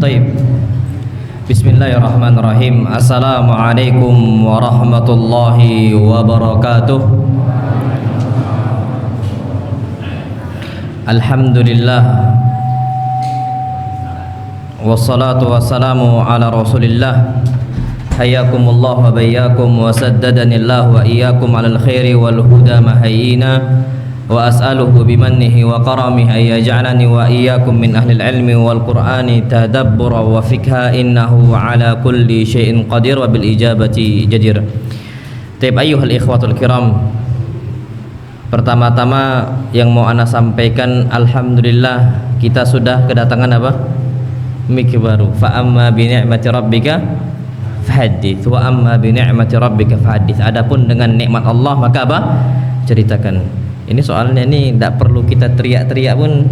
Taib. Bismillahirrahmanirrahim. Assalamualaikum warahmatullahi wabarakatuh. Alhamdulillah. Wassalatu wassalamu ala Rasulillah. Hayyakumullah wa bayyakum wa saddadanillah wa iyyakum alal khairi wal huda mahayyina. Wa as'aluhu bimannihi wa karamihi ay yaj'alani wa iyyakum min ahlil ilmi wal qur'ani tadabbura wa fikha innahu ala kulli syai'in qadir wa bil ijabati jadir. Taib ayyuhal ikhwatul kiram. Pertama-tama yang mau ana sampaikan, alhamdulillah kita sudah kedatangan apa? Mik baru. Fa amma bi ni'mati rabbika fahaddits wa amma bi ni'mati rabbika fahaddits. Adapun dengan nikmat Allah maka apa? Ceritakan. Ini soalnya ini tidak perlu kita teriak-teriak pun,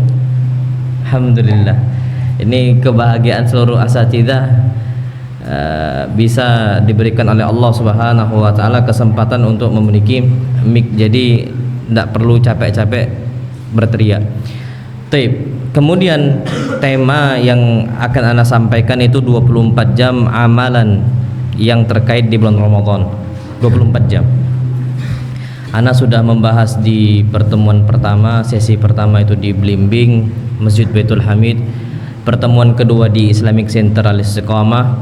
alhamdulillah. Ini kebahagiaan seluruh asatidzah, bisa diberikan oleh Allah Subhanahu wa taala kesempatan untuk memiliki mic, jadi tidak perlu capek-capek berteriak. Kemudian tema yang akan ana sampaikan itu 24 jam amalan yang terkait di bulan Ramadan. 24 jam. Ana sudah membahas di pertemuan pertama, sesi pertama itu di Blimbing Masjid Baitul Hamid, pertemuan kedua di Islamic Center Al-Istiqamah,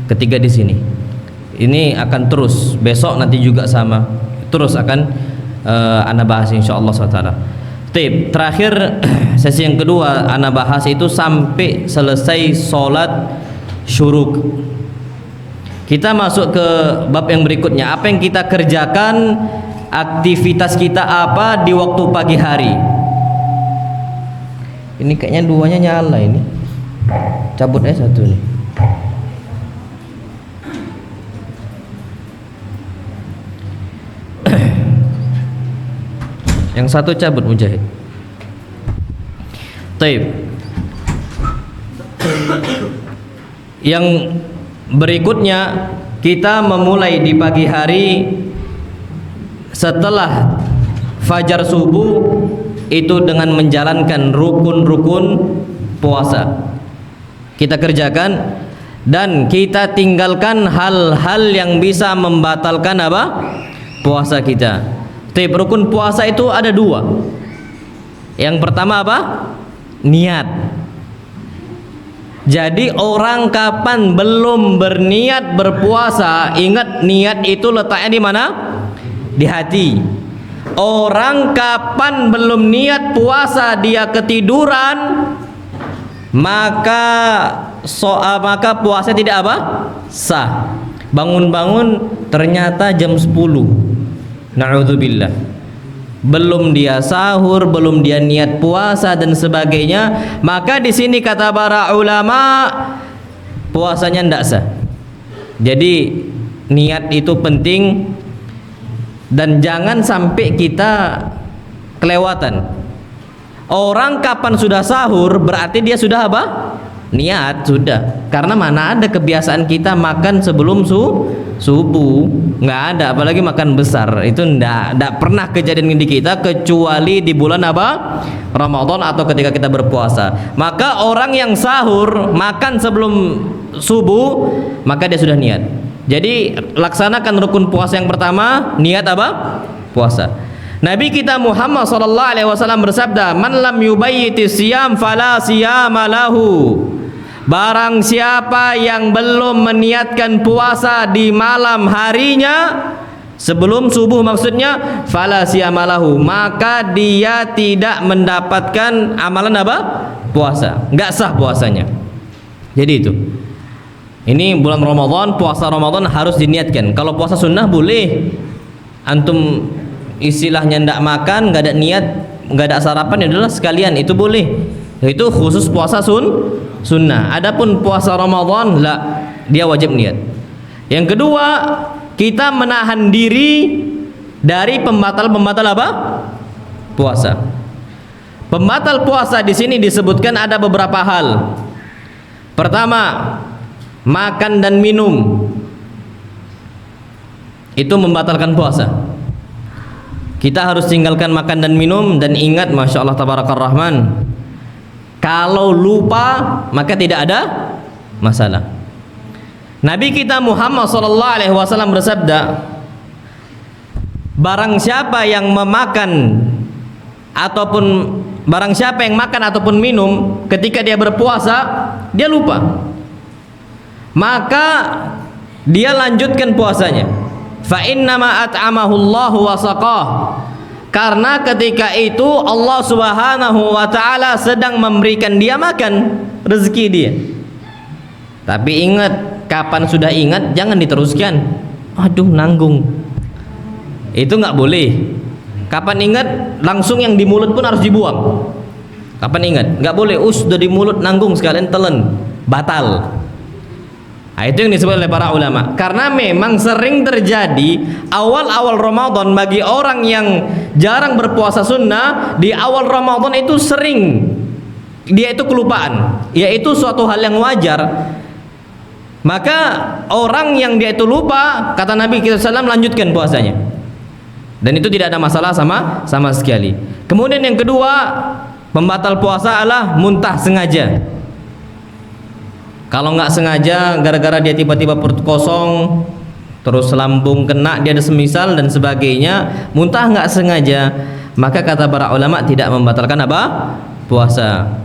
ketiga di sini. Ini akan terus, besok nanti juga sama, terus akan ana bahas insyaallah SWT. Terakhir sesi yang kedua ana bahas itu sampai selesai sholat syuruk. Kita masuk ke bab yang berikutnya, apa yang kita kerjakan, aktivitas kita apa di waktu pagi hari. Ini kayaknya duanya nyala ini. Cabut aja satu nih. Yang satu cabut Mujahid. Taib. Yang berikutnya kita memulai di pagi hari setelah fajar subuh itu dengan menjalankan rukun-rukun puasa. Kita kerjakan dan kita tinggalkan hal-hal yang bisa membatalkan apa? Puasa kita. Rukun puasa itu ada dua. Yang pertama apa? Niat. Jadi orang kapan belum berniat berpuasa, ingat niat itu letaknya di mana? Di hati. Orang kapan belum niat puasa dia ketiduran, maka puasa tidak apa? Sah. Bangun-bangun ternyata jam 10. Na'udzubillah. Belum dia sahur, belum dia niat puasa dan sebagainya, maka di sini kata para ulama puasanya tidak sah. Jadi niat itu penting. Dan jangan sampai kita kelewatan. Orang kapan sudah sahur berarti dia sudah apa? Niat sudah. Karena mana ada kebiasaan kita makan sebelum subuh, nggak ada. Apalagi makan besar itu ndak pernah kejadian di kita kecuali di bulan apa? Ramadan atau ketika kita berpuasa. Maka orang yang sahur makan sebelum subuh maka dia sudah niat. Jadi laksanakan rukun puasa yang pertama, niat apa? Puasa. Nabi kita Muhammad SAW bersabda, "Man lam yubayyiti siyam fala siyama lahu." Barang siapa yang belum meniatkan puasa di malam harinya sebelum subuh maksudnya, fala siyama lahu, maka dia tidak mendapatkan amalan apa? Puasa. Enggak sah puasanya. Jadi itu. Ini bulan Ramadan, puasa Ramadan harus diniatkan. Kalau puasa sunnah boleh. Antum istilahnya ndak makan, nggak ada niat, nggak ada sarapan, ya adalah sekalian, itu boleh. Itu khusus puasa sunnah. Adapun puasa Ramadan lah, dia wajib niat. Yang kedua, kita menahan diri dari pembatal-pembatal apa? Puasa. Pembatal puasa di sini disebutkan ada beberapa hal. Pertama, makan dan minum itu membatalkan puasa. Kita harus tinggalkan makan dan minum. Dan ingat, Masya Allah Tabarakar Rahman, kalau lupa maka tidak ada masalah. Nabi kita Muhammad sallallahu alaihi wasallam bersabda, barang siapa yang makan ataupun minum ketika dia berpuasa, dia lupa, maka dia lanjutkan puasanya. Fa innama at'amahu Allahu wa saqah. Karena ketika itu Allah Subhanahu wa taala sedang memberikan dia makan, rezeki dia. Tapi ingat, kapan sudah ingat jangan diteruskan. Aduh, nanggung. Itu nggak boleh. Kapan ingat langsung yang di mulut pun harus dibuang. Kapan ingat? Nggak boleh. Sudah di mulut nanggung sekalian telan, batal. Nah, itu yang disebut oleh para ulama. Karena memang sering terjadi awal-awal Ramadan bagi orang yang jarang berpuasa sunnah, di awal Ramadan itu sering dia itu kelupaan, yaitu suatu hal yang wajar. Maka orang yang dia itu lupa, kata Nabi kita SAW, lanjutkan puasanya. Dan itu tidak ada masalah sama sekali. Kemudian yang kedua, pembatal puasa adalah muntah sengaja. Kalau nggak sengaja, gara-gara dia tiba-tiba perut kosong, terus lambung kena, dia ada semisal dan sebagainya, muntah nggak sengaja, maka kata para ulama tidak membatalkan apa? Puasa.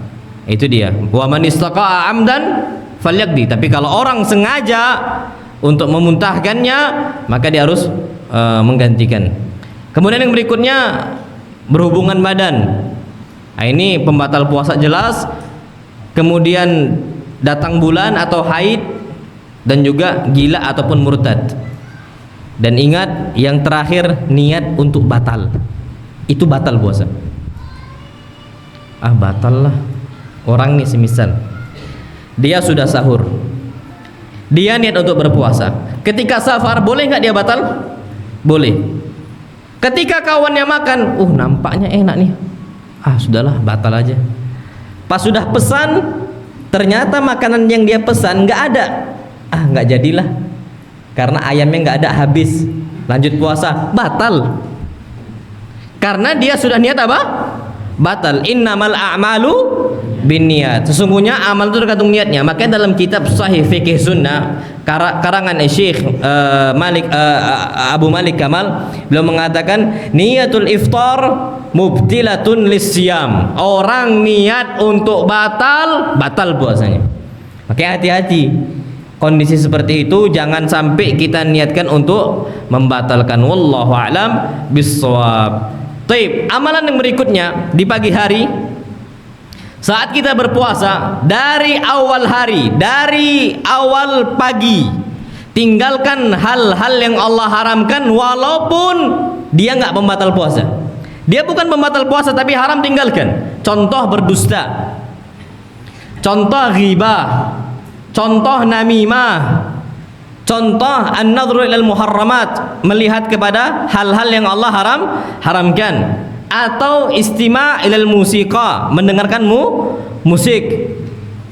Itu dia. Wa man istaqa'a amdan falyaqdi. Tapi kalau orang sengaja untuk memuntahkannya, maka dia harus menggantikan. Kemudian yang berikutnya, berhubungan badan. Nah, ini pembatal puasa jelas. Kemudian datang bulan atau haid, dan juga gila ataupun murtad. Dan ingat, yang terakhir niat untuk batal. Itu batal puasa. Batal lah. Orang nih semisal dia sudah sahur, dia niat untuk berpuasa, ketika safar boleh nggak dia batal? Boleh. Ketika kawannya makan, nampaknya enak nih, sudahlah, batal aja. Pas sudah pesan, ternyata makanan yang dia pesan nggak ada, nggak jadilah, karena ayamnya nggak ada, habis. Lanjut puasa, batal. Karena dia sudah niat apa? Batal. Innamal a'malu binniyat. Sesungguhnya amal itu tergantung niatnya. Makanya dalam kitab Sahih Fikih Sunnah karangan Syekh Abu Malik Kamal, beliau mengatakan niatul iftar mubtilatun lisyam. Orang niat untuk batal puasanya. Makanya hati-hati. Kondisi seperti itu jangan sampai kita niatkan untuk membatalkan. Wallahu a'lam bissawab. Taib, amalan yang berikutnya di pagi hari, saat kita berpuasa, dari awal hari, dari awal pagi, tinggalkan hal-hal yang Allah haramkan, walaupun dia nggak pembatal puasa. Dia bukan pembatal puasa tapi haram, tinggalkan. Contoh berdusta, contoh ghibah, contoh namimah, contoh an-nadhru ilal muharramat, melihat kepada hal-hal yang Allah haramkan, atau istima' ilal musiqa, mendengarkan musik.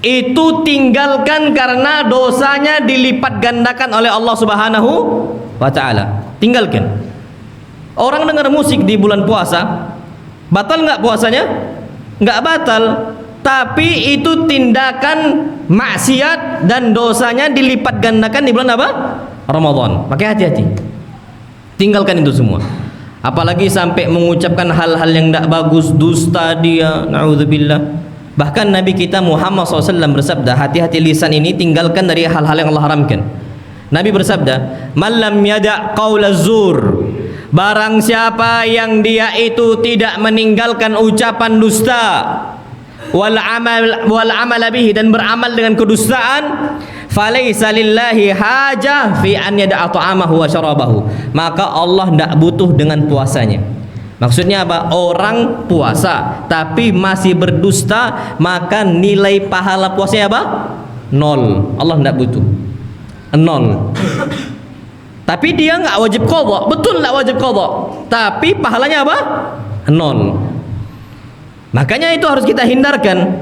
Itu tinggalkan karena dosanya dilipat gandakan oleh Allah Subhanahu wa taala. Tinggalkan. Orang dengar musik di bulan puasa, batal nggak puasanya? Nggak batal. Tapi itu tindakan maksiat dan dosanya dilipat gandakan di bulan apa? Ramadan. Pakai hati-hati. Tinggalkan itu semua. Apalagi sampai mengucapkan hal-hal yang tidak bagus, dusta dia, na'udzubillah. Bahkan Nabi kita Muhammad SAW bersabda, hati-hati lisan ini, tinggalkan dari hal-hal yang Allah haramkan. Nabi bersabda, "Man lam yada' qaula zur." Barang siapa yang dia itu tidak meninggalkan ucapan dusta, wal amal bihi, dan beramal dengan kedustaan, falaisa lillahi hajah fi an yada'a ta'amahu wa syarabahu, maka Allah tidak butuh dengan puasanya. Maksudnya apa? Orang puasa tapi masih berdusta, maka nilai pahala puasanya apa? Nol. Allah tidak butuh. Nol. Tapi dia nggak wajib qadha, betul nggak wajib qadha, tapi pahalanya apa? Nol. Makanya itu harus kita hindarkan.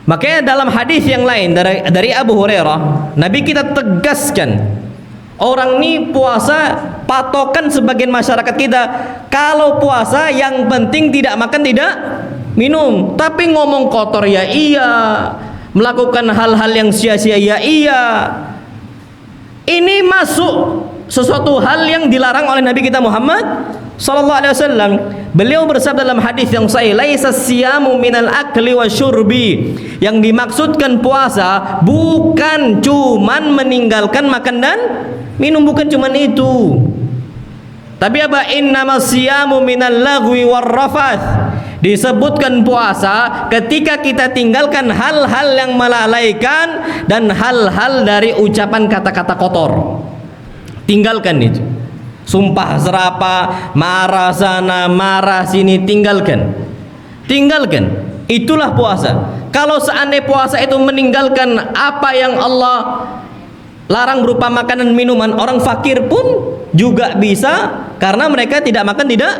Makanya dalam hadis yang lain dari Abu Hurairah, Nabi kita tegaskan, orang ini puasa patokan sebagian masyarakat kita, kalau puasa yang penting tidak makan tidak minum. Tapi ngomong kotor ya iya, melakukan hal-hal yang sia-sia, ya iya. Ini masuk sesuatu hal yang dilarang oleh Nabi kita Muhammad sallallahu alaihi wasallam. Beliau bersabda dalam hadis yang sahih, "Laisa siyamu minal akli wasyurbi." Yang dimaksudkan puasa bukan cuman meninggalkan makan dan minum, bukan cuman itu. Tapi apa? Innamas siyamu minal lagwi warrafath. Disebutkan puasa ketika kita tinggalkan hal-hal yang melalaikan dan hal-hal dari ucapan kata-kata kotor. Tinggalkan itu. Sumpah serapah, marah sana, marah sini, tinggalkan. Tinggalkan. Itulah puasa. Kalau seandainya puasa itu meninggalkan apa yang Allah larang berupa makanan minuman, orang fakir pun juga bisa, karena mereka tidak makan tidak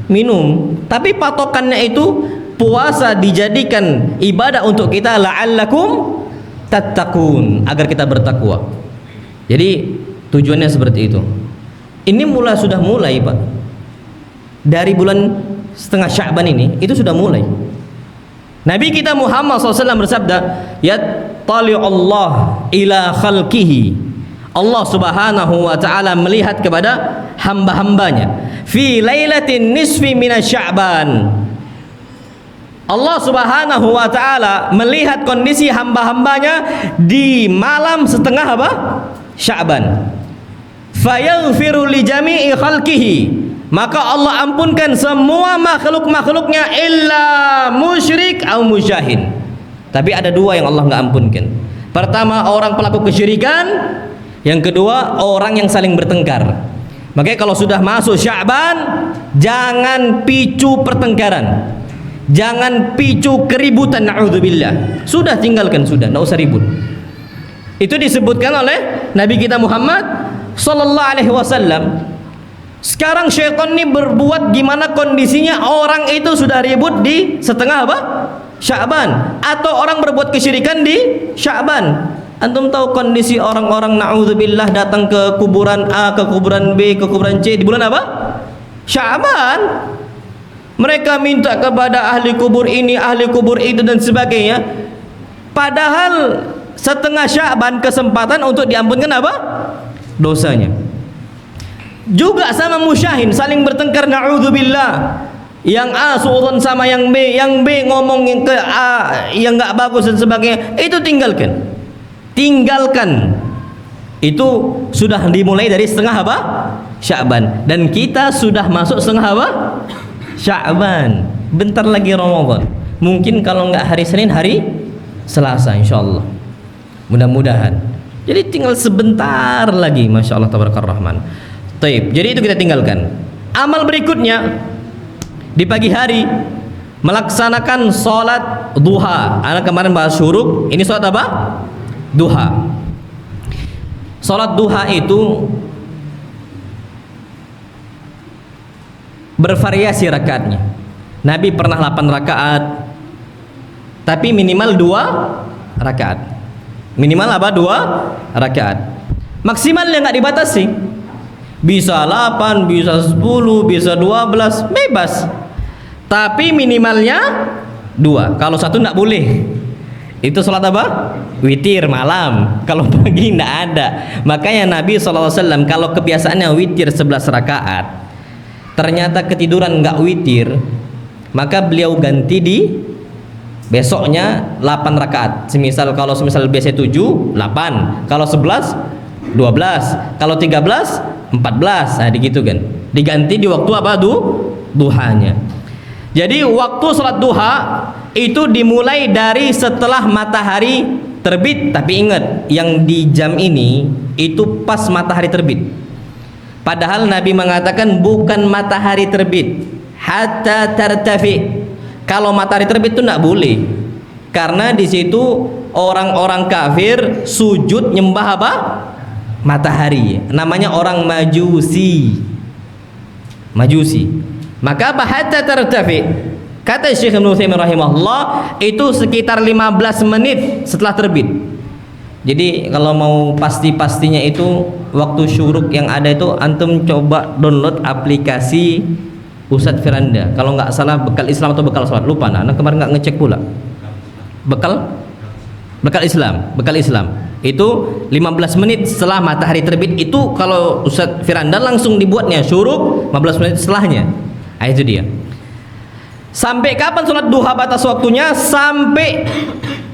minum. Tapi patokannya itu puasa dijadikan ibadah untuk kita, la'allakum tattaqun, agar kita bertakwa. Jadi tujuannya seperti itu. Ini sudah mulai Pak. Dari bulan setengah Sya'ban ini itu sudah mulai. Nabi kita Muhammad SAW bersabda, "Yattali'u Allah ila khalqihi." Allah Subhanahu wa taala melihat kepada hamba-hambanya fi lailatin nisfi minasya'ban. Allah Subhanahu wa taala melihat kondisi hamba-hambanya di malam setengah apa? Sya'ban. Fayaghfiru li jami'i khalqihi. Maka Allah ampunkan semua makhluk-makhluknya illa musyrik au musyahin. Tapi ada dua yang Allah nggak ampunkan. Pertama, orang pelaku kesyirikan. Yang kedua, orang yang saling bertengkar. Makanya kalau sudah masuk Sya'ban, jangan picu pertengkaran, jangan picu keributan, na'udzubillah. Sudah, tinggalkan, sudah, tidak usah ribut. Itu disebutkan oleh Nabi kita Muhammad sallallahu alaihi wasallam. Sekarang syaitan ini berbuat gimana kondisinya, orang itu sudah ribut di setengah apa? Sya'ban, atau orang berbuat kesyirikan di Sya'ban. Antum tahu kondisi orang-orang na'udzubillah datang ke kuburan A, ke kuburan B, ke kuburan C di bulan apa? Sya'ban. Mereka minta kepada ahli kubur ini, ahli kubur itu dan sebagainya. Padahal setengah Sya'ban kesempatan untuk diampunkan apa? Dosanya. Juga sama musyahin, saling bertengkar, na'udzubillah. Yang A suudzon sama yang B ngomong ke A yang nggak bagus dan sebagainya. Itu tinggalkan. Tinggalkan. Itu sudah dimulai dari setengah apa? Sya'ban. Dan kita sudah masuk setengah apa? Sya'ban. Bentar lagi Ramadan. Mungkin kalau nggak hari Senin, hari Selasa insyaallah. Mudah-mudahan. Jadi tinggal sebentar lagi, Masya Allah tabarakallah rahman. Taib. Jadi itu kita tinggalkan. Amal berikutnya di pagi hari melaksanakan sholat duha. Anak kemarin bahas syuruk. Ini sholat apa? Duha. Sholat duha itu bervariasi rakaatnya. Nabi pernah 8 rakaat, tapi minimal 2 rakaat. Minimal apa? 2 rakaat. Maksimalnya nggak dibatasi. Bisa 8, bisa 10, bisa 12, bebas. Tapi minimalnya 2. Kalau satu nggak boleh. Itu sholat apa? Witir malam. Kalau pagi nggak ada. Makanya Nabi SAW kalau kebiasaannya witir 11 rakaat, ternyata ketiduran nggak witir, maka beliau ganti di besoknya 8 rakaat. Semisal kalau biasa 7, 8. Kalau 11, 12. Kalau 13, 14. Nah digitu kan. Diganti di waktu apa? Duhanya. Jadi waktu sholat duha itu dimulai dari setelah matahari terbit. Tapi ingat, yang di jam ini itu pas matahari terbit. Padahal Nabi mengatakan bukan matahari terbit, hatta tartafi. Kalau matahari terbit itu tidak boleh, karena di situ orang-orang kafir sujud nyembah apa? Matahari. Namanya orang majusi. Maka apa? Hatta tartafi. Kata Syekh Ibnu Utsaimin rahimahullah, itu sekitar 15 menit setelah terbit. Jadi kalau mau pasti-pastinya itu waktu syuruk yang ada itu, antum coba download aplikasi Ustadz Firanda. Kalau nggak salah Bekal Islam atau Bekal Salat, lupa. Nah, kemarin nggak ngecek pula. Bekal bekal Islam, bekal Islam. Itu 15 menit setelah matahari terbit. Itu kalau Ustaz Firanda langsung dibuatnya syuruk 15 menit setelahnya. Nah, itu dia. Sampai kapan sholat duha batas waktunya? Sampai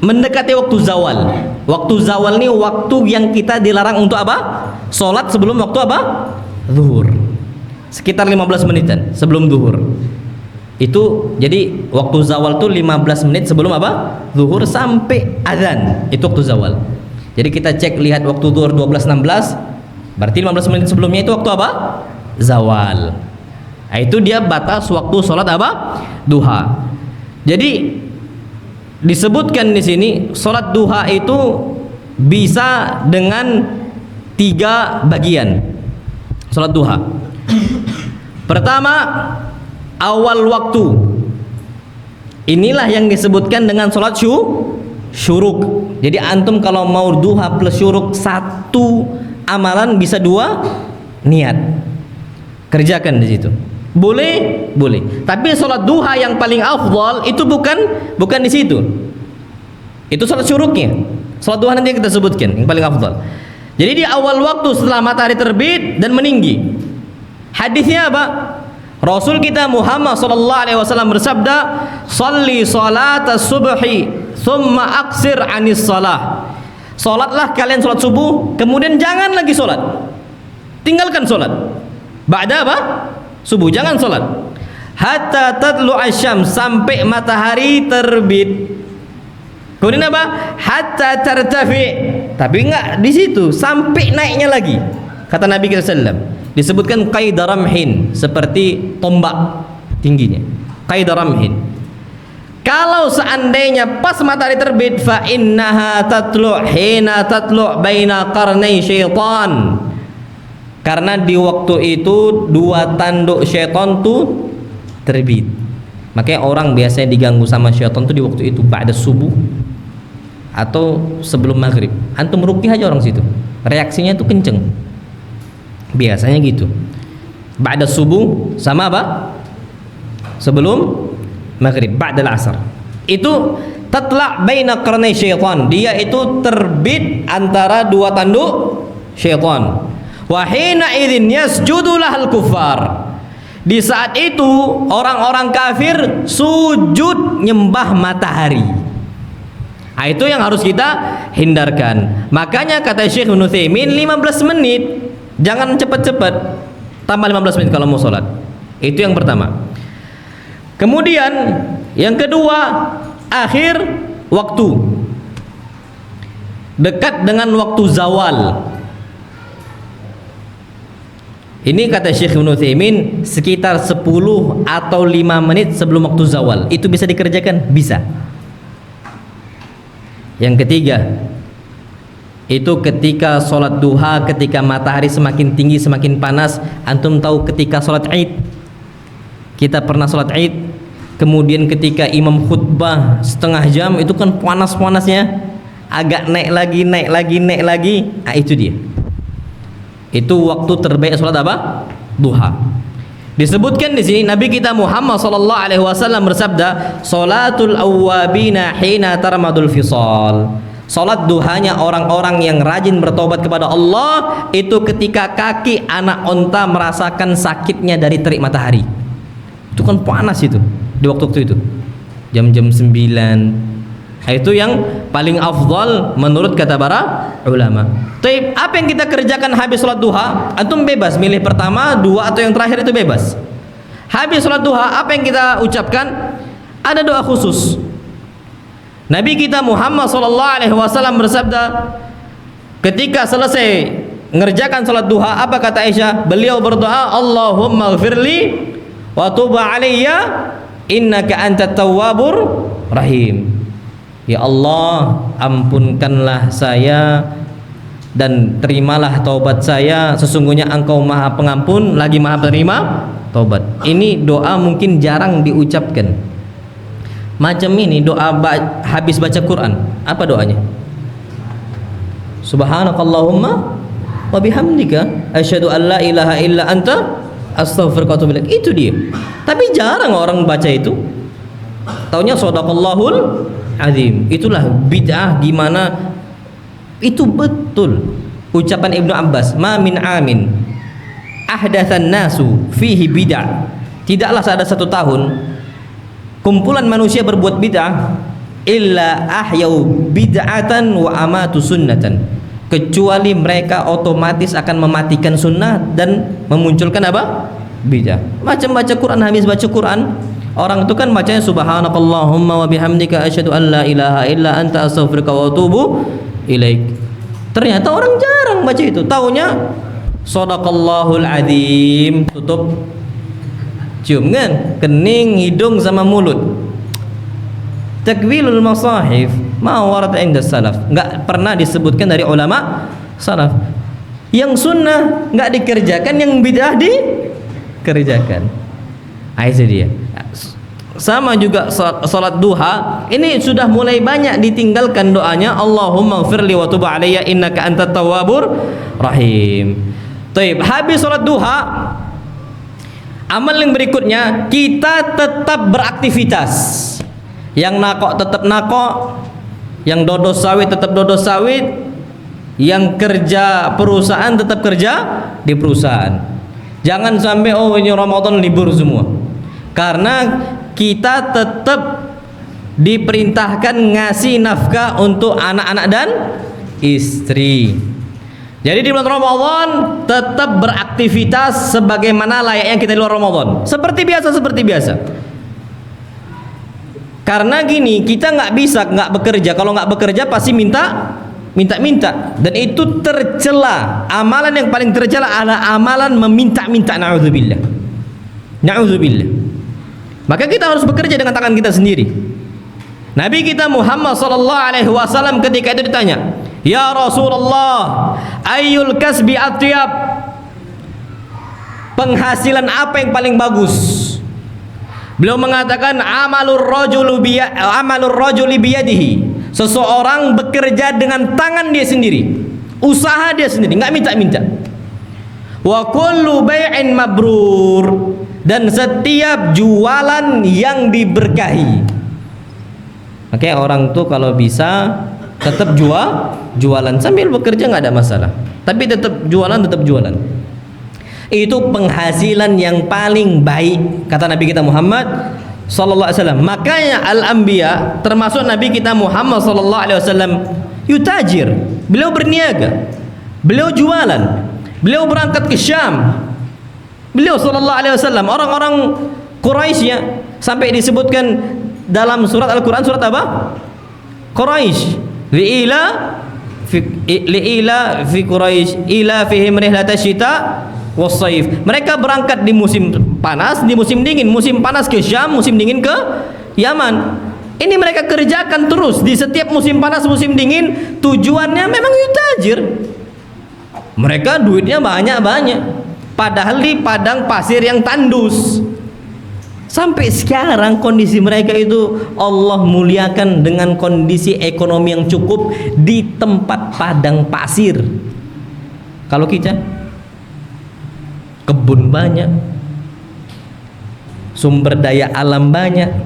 mendekati waktu zawal. Waktu zawal ini waktu yang kita dilarang untuk apa? Sholat sebelum waktu apa? Zuhur. Sekitar 15 menitan sebelum zuhur. Itu jadi waktu zawal tuh 15 menit sebelum apa? Zuhur sampai azan. Itu waktu zawal. Jadi kita cek lihat waktu zuhur 12.16, berarti 15 menit sebelumnya itu waktu apa? Zawal. Nah, itu dia batas waktu sholat apa? Duha. Jadi disebutkan di sini sholat duha itu bisa dengan 3 bagian. Sholat duha. Pertama, awal waktu. Inilah yang disebutkan dengan sholat syuruk. Jadi antum kalau mau duha plus syuruk, satu amalan bisa 2 niat. Kerjakan di situ. Boleh, boleh. Tapi sholat duha yang paling afdal itu bukan di situ. Itu sholat syuruknya. Sholat duha nanti kita sebutkan yang paling afdal. Jadi di awal waktu setelah matahari terbit dan meninggi. Hadisnya apa? Rasul kita Muhammad sallallahu alaihi wasallam bersabda, "Shalli salatas subhi, thumma aqsir 'anis shalah." Salatlah kalian salat subuh, kemudian jangan lagi salat. Tinggalkan salat. Ba'da apa? Subuh, jangan salat. Hatta tatlu asyams, sampai matahari terbit. Kemudian apa? Hatta tartafi. Tapi enggak di situ, sampai naiknya lagi. Kata Nabi sallallahu alaihi wasallam, disebutkan qaida ramhin, seperti tombak tingginya. Qaida ramhin. Kalau seandainya pas matahari terbit, fa innaha tatlu' hina tatlu' baina qarnai syaitan. Karena di waktu itu 2 tanduk syaitan tuh terbit. Makanya orang biasanya diganggu sama syaitan tuh di waktu itu ba'da subuh atau sebelum maghrib. Antum ruqyah aja orang situ, reaksinya tuh kenceng. Biasanya gitu. Ba'da subuh sama apa? Sebelum maghrib, ba'da al-asr. Itu tatla' baina qarnai syaitan. Dia itu terbit antara 2 tanduk syaitan. Wa hina idzin yasjudu lahal kuffar. Di saat itu orang-orang kafir sujud nyembah matahari. Nah, itu yang harus kita hindarkan. Makanya kata Syekh Ibnu Utsaimin 15 menit. Jangan cepat-cepat. Tambah 15 menit kalau mau sholat. Itu yang pertama. Kemudian yang kedua, akhir waktu. Dekat dengan waktu zawal. Ini kata Syekh Ibnu Utsaimin sekitar 10 atau 5 menit sebelum waktu zawal. Itu bisa dikerjakan? Bisa. Yang ketiga, itu ketika sholat duha, ketika matahari semakin tinggi, semakin panas. Antum tahu ketika sholat id, kita pernah sholat id, kemudian ketika imam khutbah setengah jam, itu kan panas-panasnya, agak naik lagi. Nah, itu dia. Itu waktu terbaik sholat apa? Duha. Disebutkan di sini Nabi kita Muhammad sallallahu alaihi wasallam bersabda, "Sholatul awwabina hina tarmadul fisal." Salat duhanya orang-orang yang rajin bertobat kepada Allah itu ketika kaki anak onta merasakan sakitnya dari terik matahari. Itu kan panas itu di waktu itu. Jam-jam 9. Itu yang paling afdal menurut kata para ulama. Tapi apa yang kita kerjakan habis salat duha? Antum bebas milih pertama, 2 atau yang terakhir, itu bebas. Habis salat duha apa yang kita ucapkan? Ada doa khusus. Nabi kita Muhammad sallallahu alaihi wasallam bersabda ketika selesai mengerjakan salat duha, apa kata Aisyah? Beliau berdoa, "Allahumma ighfirli wa tub alayya innaka antat tawwabur rahim." Ya Allah, ampunkanlah saya dan terimalah taubat saya, sesungguhnya Engkau Maha Pengampun lagi Maha Penerima taubat. Ini doa mungkin jarang diucapkan. Macam ini doa habis baca Quran. Apa doanya? Subhanakallahumma wa bihamdika asyhadu an la ilaha illa anta astaghfiruka wa atubu ilaik. Itu dia. Tapi jarang orang baca itu. Taunya shadaqallahul azim. Itulah bid'ah gimana itu betul. Ucapan Ibnu Abbas, "Ma min amin ahdatsan nasu fihi bid'ah." Tidaklah ada satu tahun kumpulan manusia berbuat bid'ah illa ahyau bid'atan wa amatu sunnatan, kecuali mereka otomatis akan mematikan sunnah dan memunculkan apa? Bid'ah. Macam baca Quran, habis baca Quran, orang itu kan bacanya subhanakallahumma wa bihamdika asyhadu an la ilaha illa anta astaghfiruka wa atubu ilaik. Ternyata orang jarang baca itu. Taunya shadaqallahul azim, tutup, cium kan, kening, hidung sama mulut. Takwilul masahif ma warad inda salaf, enggak pernah disebutkan dari ulama salaf. Yang sunnah enggak dikerjakan, yang bid'ah dikerjakan. Itu dia. Sama juga salat duha, ini sudah mulai banyak ditinggalkan doanya, Allahumma ighfirli wa tub alayya innaka antat tawwabur rahim. Baik, habis salat duha, amal yang berikutnya kita tetap beraktivitas. Yang nakok tetap nakok, yang dodos sawit tetap dodos sawit, yang kerja perusahaan tetap kerja di perusahaan. Jangan sampai oh ini Ramadan libur semua. Karena kita tetap diperintahkan ngasih nafkah untuk anak-anak dan istri. Jadi di bulan Ramadan tetap beraktivitas sebagaimana layaknya kita di luar Ramadan. Seperti biasa. Karena gini, kita nggak bisa nggak bekerja. Kalau nggak bekerja pasti minta. Dan itu tercela. Amalan yang paling tercela adalah amalan meminta-minta. Na'udzubillah. Maka kita harus bekerja dengan tangan kita sendiri. Nabi kita Muhammad SAW ketika itu ditanya, "Ya Rasulullah, ayyul kasbi atyab?" Penghasilan apa yang paling bagus? Beliau mengatakan, amalur rajuli biyadihi. Seseorang bekerja dengan tangan dia sendiri, usaha dia sendiri, enggak minta-minta. Wa kullu bai'in mabrur, dan setiap jualan yang diberkahi. Oke, orang tuh kalau bisa tetap jualan sambil bekerja nggak ada masalah. Tapi tetap jualan. Itu penghasilan yang paling baik kata Nabi kita Muhammad sallallahu alaihi wasallam. Makanya al-anbiya termasuk Nabi kita Muhammad sallallahu alaihi wasallam yutajir. Beliau berniaga. Beliau jualan. Beliau berangkat ke Syam. Beliau sallallahu alaihi wasallam, orang-orang Quraisy ya, sampai disebutkan dalam surat Al-Qur'an, surat apa? Quraisy. Li'ila fi Quraisy ila fihim rihlatash shita was-saif. Mereka berangkat di musim panas, di musim dingin. Musim panas ke Syam, musim dingin ke Yaman. Ini mereka kerjakan terus di setiap musim panas, musim dingin. Tujuannya memang yutajir. Mereka duitnya banyak-banyak. Padahal di padang pasir yang tandus. Sampai sekarang kondisi mereka itu Allah muliakan dengan kondisi ekonomi yang cukup di tempat padang pasir. Kalau kita kebun banyak, sumber daya alam banyak,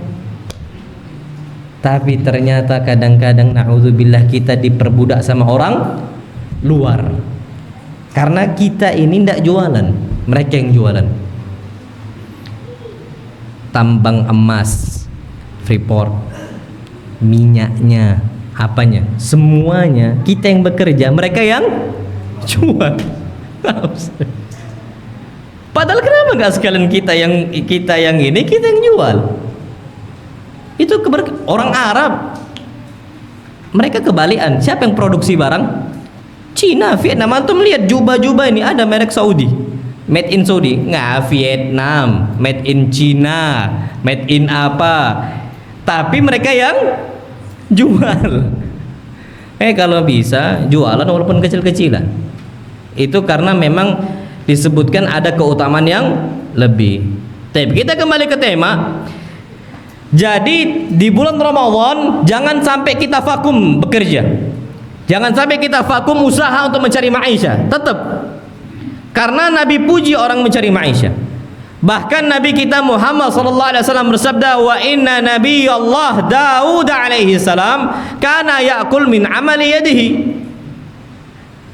tapi ternyata kadang-kadang na'udzubillah kita diperbudak sama orang luar. Karena kita ini tidak jualan, mereka yang jualan. Tambang emas, Freeport, minyaknya, apanya, semuanya kita yang bekerja, mereka yang jual. Padahal kenapa nggak sekalian kita yang ini, kita yang jual? Itu orang Arab, mereka kebalikan. Siapa yang produksi barang? Cina, Vietnam. Antum lihat jubah-jubah ini ada merek Saudi, made in Saudi, nggak Vietnam, made in Cina, made in apa, tapi mereka yang jual. Kalau bisa jualan walaupun kecil-kecilan, itu karena memang disebutkan ada keutamaan yang lebih. Tapi kita kembali ke tema. Jadi di bulan Ramadan jangan sampai kita vakum bekerja. Jangan sampai kita vakum usaha untuk mencari maisha. Tetap. Karena Nabi puji orang mencari maisha. Bahkan Nabi kita Muhammad sallallahu alaihi wasallam bersabda, "Wa inna nabiyallah Daud alaihi salam kana ya'kul min amali yadihi."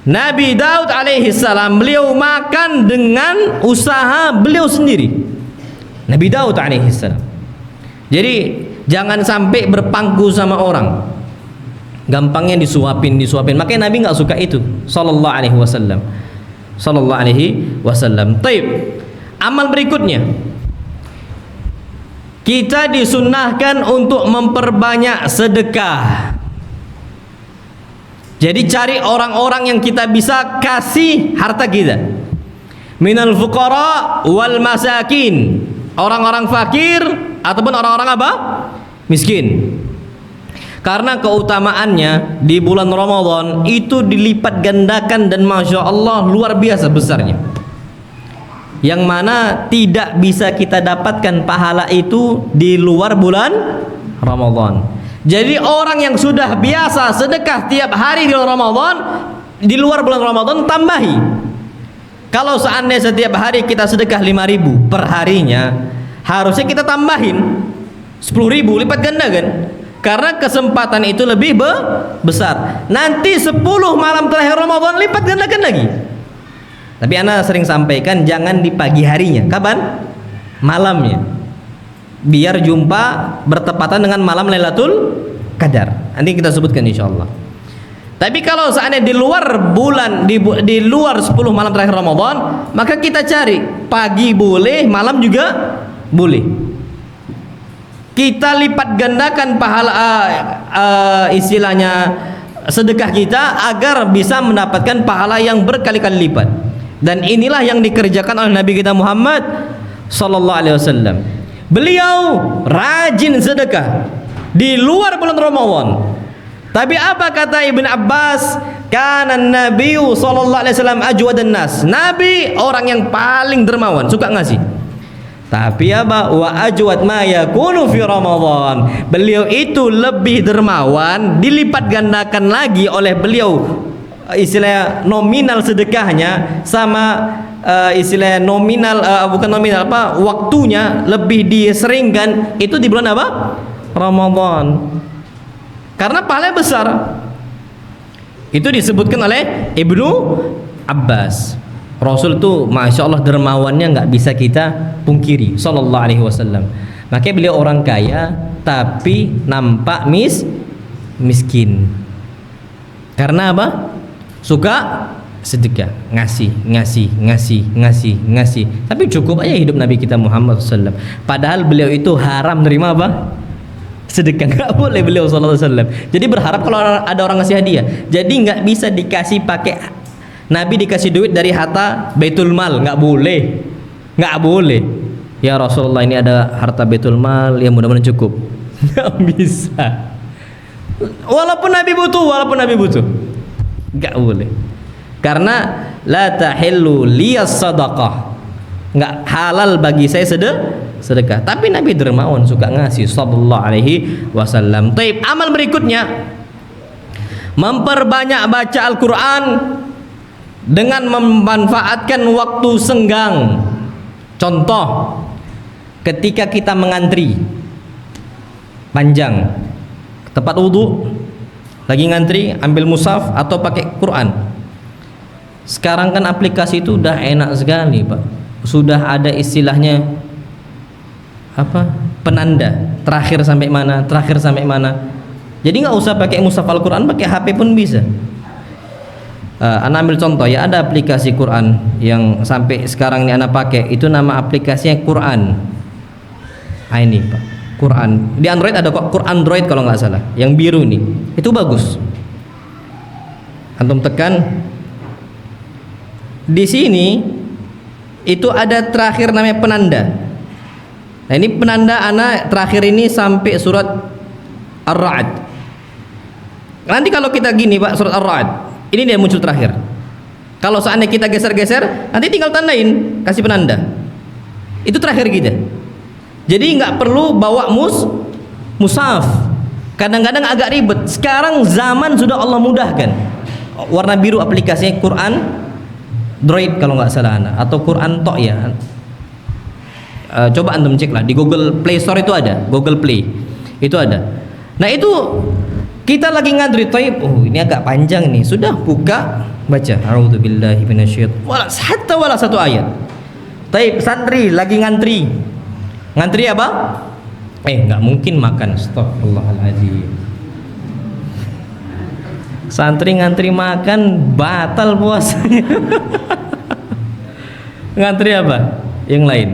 Nabi Daud alaihi salam beliau makan dengan usaha beliau sendiri. Nabi Daud alaihi salam. Jadi jangan sampai berpangku sama orang. Gampangnya disuapin. Makanya Nabi nggak suka itu sallallahu alaihi wasallam. Sallallahu alaihi wasallam. Taib. Amal berikutnya, kita disunnahkan untuk memperbanyak sedekah. Jadi cari orang-orang yang kita bisa kasih harta kita. Minal fuqara wal masakin. Orang-orang fakir ataupun orang-orang apa? Miskin. Karena keutamaannya di bulan Ramadan itu dilipat gandakan dan Masya Allah luar biasa besarnya. Yang mana tidak bisa kita dapatkan pahala itu di luar bulan Ramadan. Jadi orang yang sudah biasa sedekah tiap hari di Ramadan, di luar bulan Ramadan tambahi. Kalau seandainya setiap hari kita sedekah 5.000 per harinya, harusnya kita tambahin 10.000, lipat ganda kan? Karena kesempatan itu lebih besar. Nanti 10 malam terakhir Ramadan lipat gandakan lagi. Tapi ana sering sampaikan jangan di pagi harinya. Kapan? Malamnya. Biar jumpa bertepatan dengan malam Lailatul Qadar. Nanti kita sebutkan insyaallah. Tapi kalau seandainya di luar bulan di luar 10 malam terakhir Ramadan, maka kita cari pagi boleh, malam juga boleh. Kita lipat gandakan pahala istilahnya sedekah kita agar bisa mendapatkan pahala yang berkali-kali lipat. Dan inilah yang dikerjakan oleh Nabi kita Muhammad sallallahu alaihi wasallam. Beliau rajin sedekah di luar bulan Ramadan. Tapi apa kata Ibn Abbas? Kana Nabiyyu sallallahu alaihi wasallam ajwadan nas. Nabi orang yang paling dermawan, suka ngasih. Tapi apa? Wa ajwad ma yakunu fi Ramadan. Beliau itu lebih dermawan, dilipat gandakan lagi oleh beliau istilah nominal sedekahnya sama istilah nominal bukan nominal apa waktunya lebih diseringkan itu di bulan apa? Ramadan. Karena pahalanya besar. Itu disebutkan oleh Ibnu Abbas. Rasul itu Masya Allah dermawannya nggak bisa kita pungkiri sallallahu alaihi wasallam. Makanya beliau orang kaya tapi nampak miskin. Karena apa? Suka sedekah, ngasih. Tapi cukup aja hidup Nabi kita Muhammad SAW. Padahal beliau itu haram nerima apa? Sedekah, nggak boleh beliau SAW. Jadi berharap kalau ada orang ngasih hadiah. Jadi nggak bisa dikasih pakai Nabi dikasih duit dari harta Baitul Mal, nggak boleh. Ya Rasulullah ini ada harta Baitul Mal yang mudah-mudahan cukup. Nggak bisa. Walaupun Nabi butuh. Nggak boleh. Karena la tahillu liyas sadaqah. Nggak halal bagi saya sedekah. Tapi Nabi dermawan suka ngasih sallallahu alaihi wasallam. Taib, amal berikutnya memperbanyak baca Al-Qur'an dengan memanfaatkan waktu senggang. Contoh, ketika kita mengantri panjang tempat wudu, lagi ngantri ambil mushaf atau pakai Quran. Sekarang kan aplikasi itu udah enak sekali, Pak. Sudah ada istilahnya apa? Penanda terakhir sampai mana. Jadi nggak usah pakai mushaf Al-Quran, pakai HP pun bisa. Ana ambil contoh ya, ada aplikasi Quran yang sampai sekarang ini ana pakai, itu nama aplikasinya Quran. Ini Pak, Quran. Di Android ada kok, Quran Android kalau nggak salah, yang biru nih. Itu bagus. Antum tekan di sini, itu ada terakhir namanya penanda. Nah ini penanda ana terakhir ini sampai surat Ar-Ra'd. Nanti kalau kita gini Pak, surat Ar-Ra'd, ini dia muncul terakhir. Kalau seandainya kita geser-geser, nanti tinggal tandain, kasih penanda. Itu terakhir kita. Jadi nggak perlu bawa mushaf. Kadang-kadang agak ribet. Sekarang zaman sudah Allah mudahkan. Warna biru aplikasinya Quran Droid kalau nggak salah, atau Quran Tok ya. Coba antum cek lah di Google Play Store, itu ada, Google Play itu ada. Nah itu kita lagi ngantri, taib, oh ini agak panjang nih, sudah buka baca a'udzubillahi minasyaitonir hatta wala satu ayat. Taib, santri lagi ngantri apa? Nggak mungkin makan, astagfirullahaladzim. Santri ngantri makan batal puasanya. Ngantri apa? Yang lain.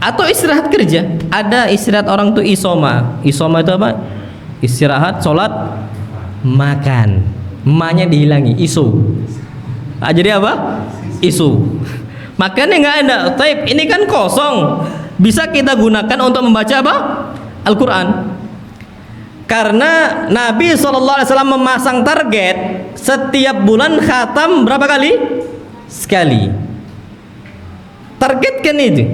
Atau istirahat kerja. Ada istirahat orang tuh isoma. Isoma itu apa? Istirahat, sholat, makan. Emaknya dihilangi, isu. Jadi apa? Isu. Makannya nggak ada. Taib, ini kan kosong. Bisa kita gunakan untuk membaca apa? Al-Quran. Karena Nabi SAW memasang target setiap bulan khatam berapa kali? Sekali. Targetkan itu.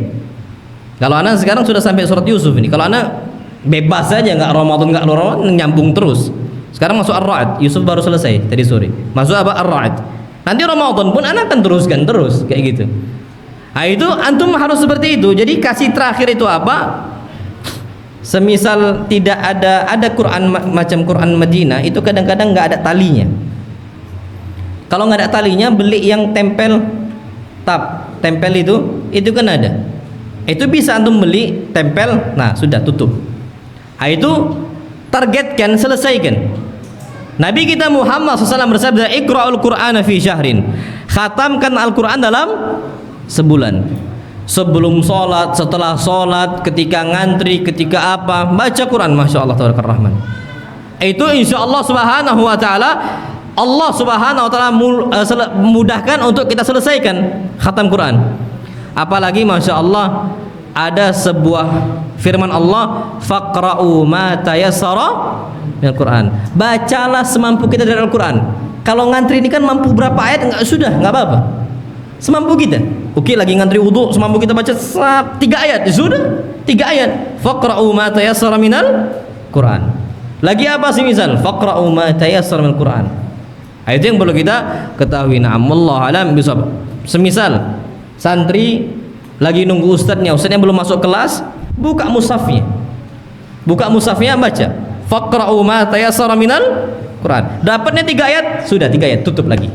Kalau anak sekarang sudah sampai surat Yusuf ini. Kalau anak bebas saja, nggak Ramadan, nyambung terus. Sekarang masuk Ar-Ra'd. Yusuf baru selesai tadi sore. Masuk apa? Ar-Ra'd. Nanti Ramadan pun anak akan teruskan terus kayak gitu. Nah itu antum harus seperti itu. Jadi kasih terakhir itu apa? Semisal tidak ada Quran macam Quran Madinah itu kadang-kadang nggak ada talinya. Kalau nggak ada talinya, beli yang tempel tempel itu kan ada. Itu bisa antum beli tempel, nah sudah tutup. Nah itu targetkan, selesaikan. Nabi kita Muhammad SAW bersabda, Iqra'ul Qur'ana fi syahrin. Khatamkan Al-Quran dalam sebulan. Sebelum sholat, setelah sholat, ketika ngantri, ketika apa, baca Quran. Masya Allah tabarakallah rahman. Itu insya Allah subhanahu wa ta'ala, Allah subhanahu wa ta'ala mudahkan untuk kita selesaikan khatam Quran. Apalagi Masya Allah ada sebuah firman Allah, faqra'u ma tayassara minal Quran. Bacalah semampu kita dari Al-Quran. Kalau ngantri ini kan mampu berapa ayat, nggak apa-apa. Semampu kita. Oke, lagi ngantri wudu, semampu kita baca 3 ayat, sudah 3 ayat. Faqra'u ma tayassara minal Quran. Lagi apa sih misal? Faqra'u ma tayassara minal Quran. Itu yang perlu kita ketahui. Na'amullah alam bisawab. Semisal santri lagi nunggu ustadznya belum masuk kelas, buka mushafnya. Baca faqra'u ma tayassara minal Quran. Dapatnya 3 ayat, sudah 3 ayat, tutup lagi.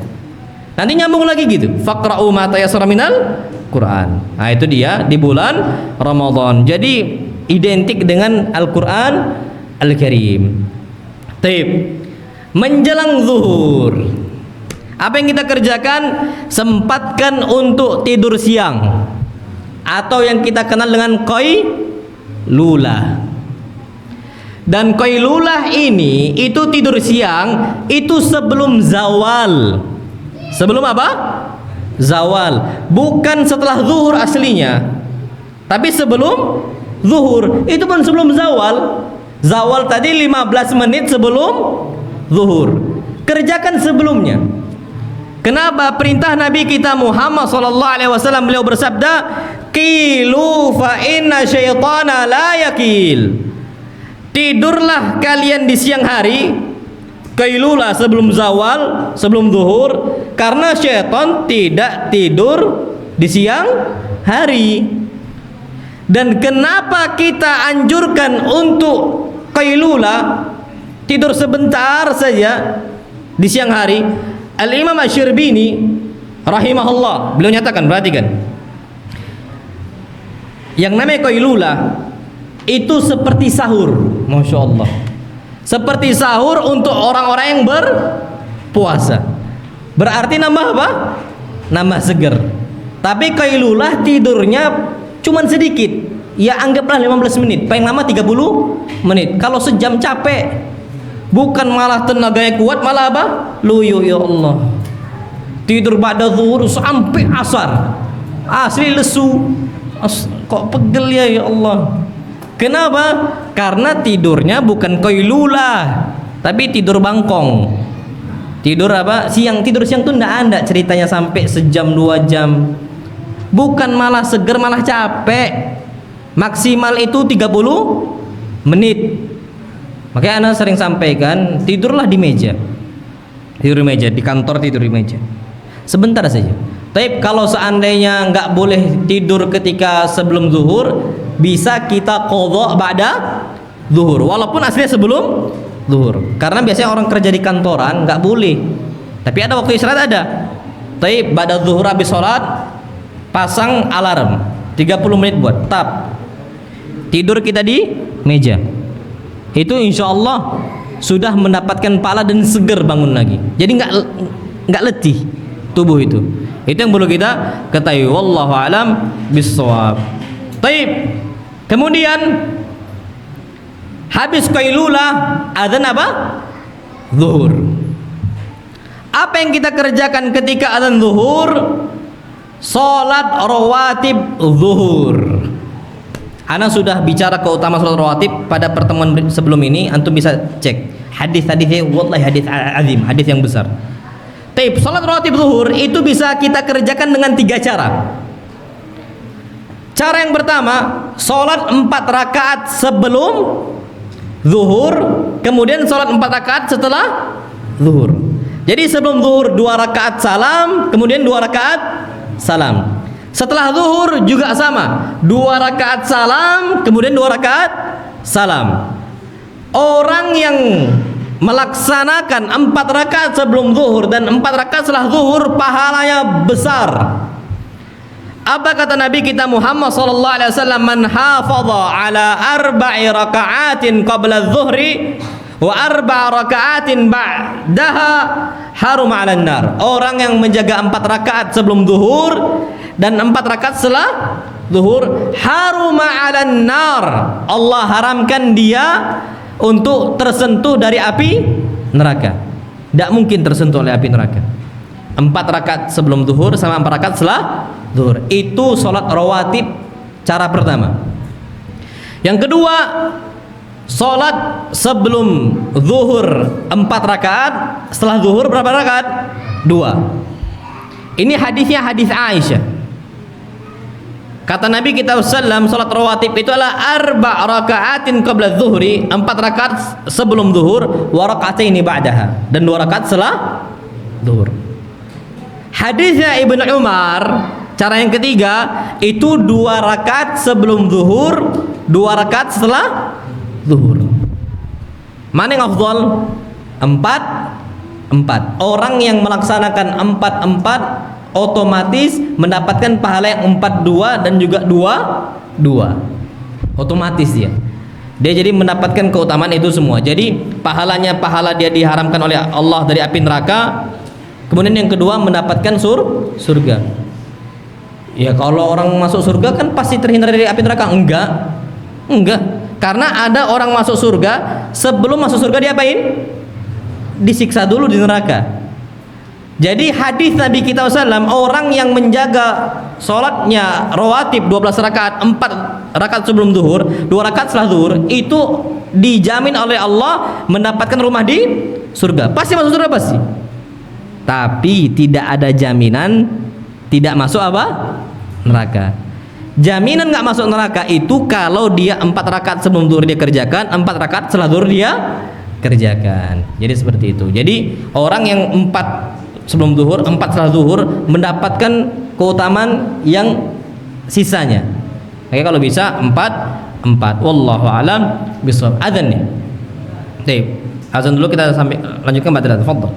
Nanti nyambung lagi gitu. Faqra'u ma tayassara minal Quran. Nah, itu dia di bulan Ramadan. Jadi identik dengan Al-Quran Al-Karim. Taib. Menjelang zuhur, apa yang kita kerjakan? Sempatkan untuk tidur siang, atau yang kita kenal dengan qailulah. Dan qailulah ini itu tidur siang itu sebelum zawal. Sebelum apa? Zawal. Bukan setelah zuhur aslinya, tapi sebelum zuhur. Itu pun sebelum zawal. Zawal tadi 15 menit sebelum zuhur. Kerjakan sebelumnya. Kenapa? Perintah Nabi kita Muhammad SAW, beliau bersabda, qilu fa inna syaitana la yakil. Tidurlah kalian di siang hari, qailulah sebelum zawal, sebelum zuhur, karena syaitan tidak tidur di siang hari. Dan kenapa kita anjurkan untuk qailulah, tidur sebentar saja di siang hari? Al-Imam Asy-Syirbini rahimahullah, beliau nyatakan, perhatikan, yang namanya qailulah itu seperti sahur. Masya Allah, seperti sahur untuk orang-orang yang berpuasa. Berarti nambah apa? Nambah seger. Tapi qailulah tidurnya cuman sedikit, ya anggaplah 15 menit, paling lama 30 menit. Kalau sejam capek, bukan malah tenaganya kuat, malah apa? Loyo, ya Allah. Tidur pada zuhur sampai asar, asli lesu. Kok pegel ya, ya Allah. Kenapa? Karena tidurnya bukan qailulah, tapi tidur bangkong. Tidur apa? Siang. Tidur siang tuh enggak ada ceritanya sampai sejam 2 jam. Bukan malah seger, malah capek. Maksimal itu 30 menit. Makanya anak sering sampaikan, tidurlah di meja. Tidur di meja, di kantor tidur di meja. Sebentar saja. Tapi kalau seandainya nggak boleh tidur ketika sebelum zuhur, bisa kita qadha ba'da zuhur, walaupun aslinya sebelum zuhur. Karena biasanya orang kerja di kantoran nggak boleh. Tapi ada waktu istirahat ada. Tapi ba'da zuhur habis sholat, pasang alarm 30 menit buat tap. Tidur kita di meja. Itu insya Allah sudah mendapatkan pahala dan seger bangun lagi. Jadi nggak letih tubuh itu. Itu yang perlu kita ketahui. Wallahu alam bissawab. Baik. Kemudian habis qailulah, adzan apa? Zuhur. Apa yang kita kerjakan ketika adzan zuhur? Salat rawatib zuhur. Ana sudah bicara keutamaan salat rawatib pada pertemuan sebelum ini, antum bisa cek hadis-hadisnya, wallahi hadis azim, hadis yang besar. Tapi salat rawatib zuhur itu bisa kita kerjakan dengan 3 cara. Cara yang pertama, salat 4 rakaat sebelum zuhur, kemudian salat 4 rakaat setelah zuhur. Jadi sebelum zuhur 2 rakaat salam, kemudian 2 rakaat salam. Setelah zuhur juga sama, 2 rakaat salam, kemudian 2 rakaat salam. Orang yang melaksanakan 4 rakaat sebelum zuhur dan 4 rakaat setelah zuhur, pahalanya besar. Apa kata Nabi kita Muhammad sallallahu alaihi wasallam? Man hafadha ala 4 raka'atin qabla adh-dhuhri wa 4 raka'atin ba'daha harum 'alan nar. Orang yang menjaga 4 rakaat sebelum zuhur dan 4 rakaat setelah zuhur, harum 'alan nar. Allah haramkan dia untuk tersentuh dari api neraka. Tidak mungkin tersentuh oleh api neraka. 4 rakaat sebelum zuhur sama 4 rakaat setelah zuhur. Itu sholat rawatib cara pertama. Yang kedua, sholat sebelum zuhur 4 rakaat, setelah zuhur berapa rakaat? 2. Ini hadisnya hadis Aisyah. Kata Nabi kita sallam, salat rawatib itu adalah 4 rakaatin qabla zuhri, 4 rakaat sebelum zuhur, wa raka'ataini ba'daha, dan 2 rakaat setelah zuhur. Hadisnya Ibnu Umar, cara yang ketiga, itu 2 rakaat sebelum zuhur, 2 rakaat setelah zuhur. Mana yang afdal? 4. Orang yang melaksanakan 4 otomatis mendapatkan pahala yang 4-2 dan juga 2. Otomatis dia jadi mendapatkan keutamaan itu semua. Jadi pahalanya pahala dia diharamkan oleh Allah dari api neraka. Kemudian yang kedua, mendapatkan surga. Ya kalau orang masuk surga kan pasti terhindar dari api neraka? Enggak. Karena ada orang masuk surga, sebelum masuk surga diapain? Disiksa dulu di neraka. Jadi hadis Nabi kita SAW, orang yang menjaga sholatnya rawatib 12 rakaat, 4 rakaat sebelum zuhur, 2 rakaat setelah zuhur, itu dijamin oleh Allah mendapatkan rumah di surga. Pasti masuk surga pasti. Tapi tidak ada jaminan tidak masuk apa? Neraka. Jaminan nggak masuk neraka itu kalau dia 4 rakaat sebelum zuhur dia kerjakan, 4 rakaat setelah zuhur dia kerjakan. Jadi seperti itu. Jadi orang yang 4 sebelum zuhur, 4 setelah zuhur mendapatkan keutamaan yang sisanya. Oke, kalau bisa 4. Wallahu alam bishawab. Adzan nih. Baik. Azan dulu, kita sampai lanjutkan pada tafadhol.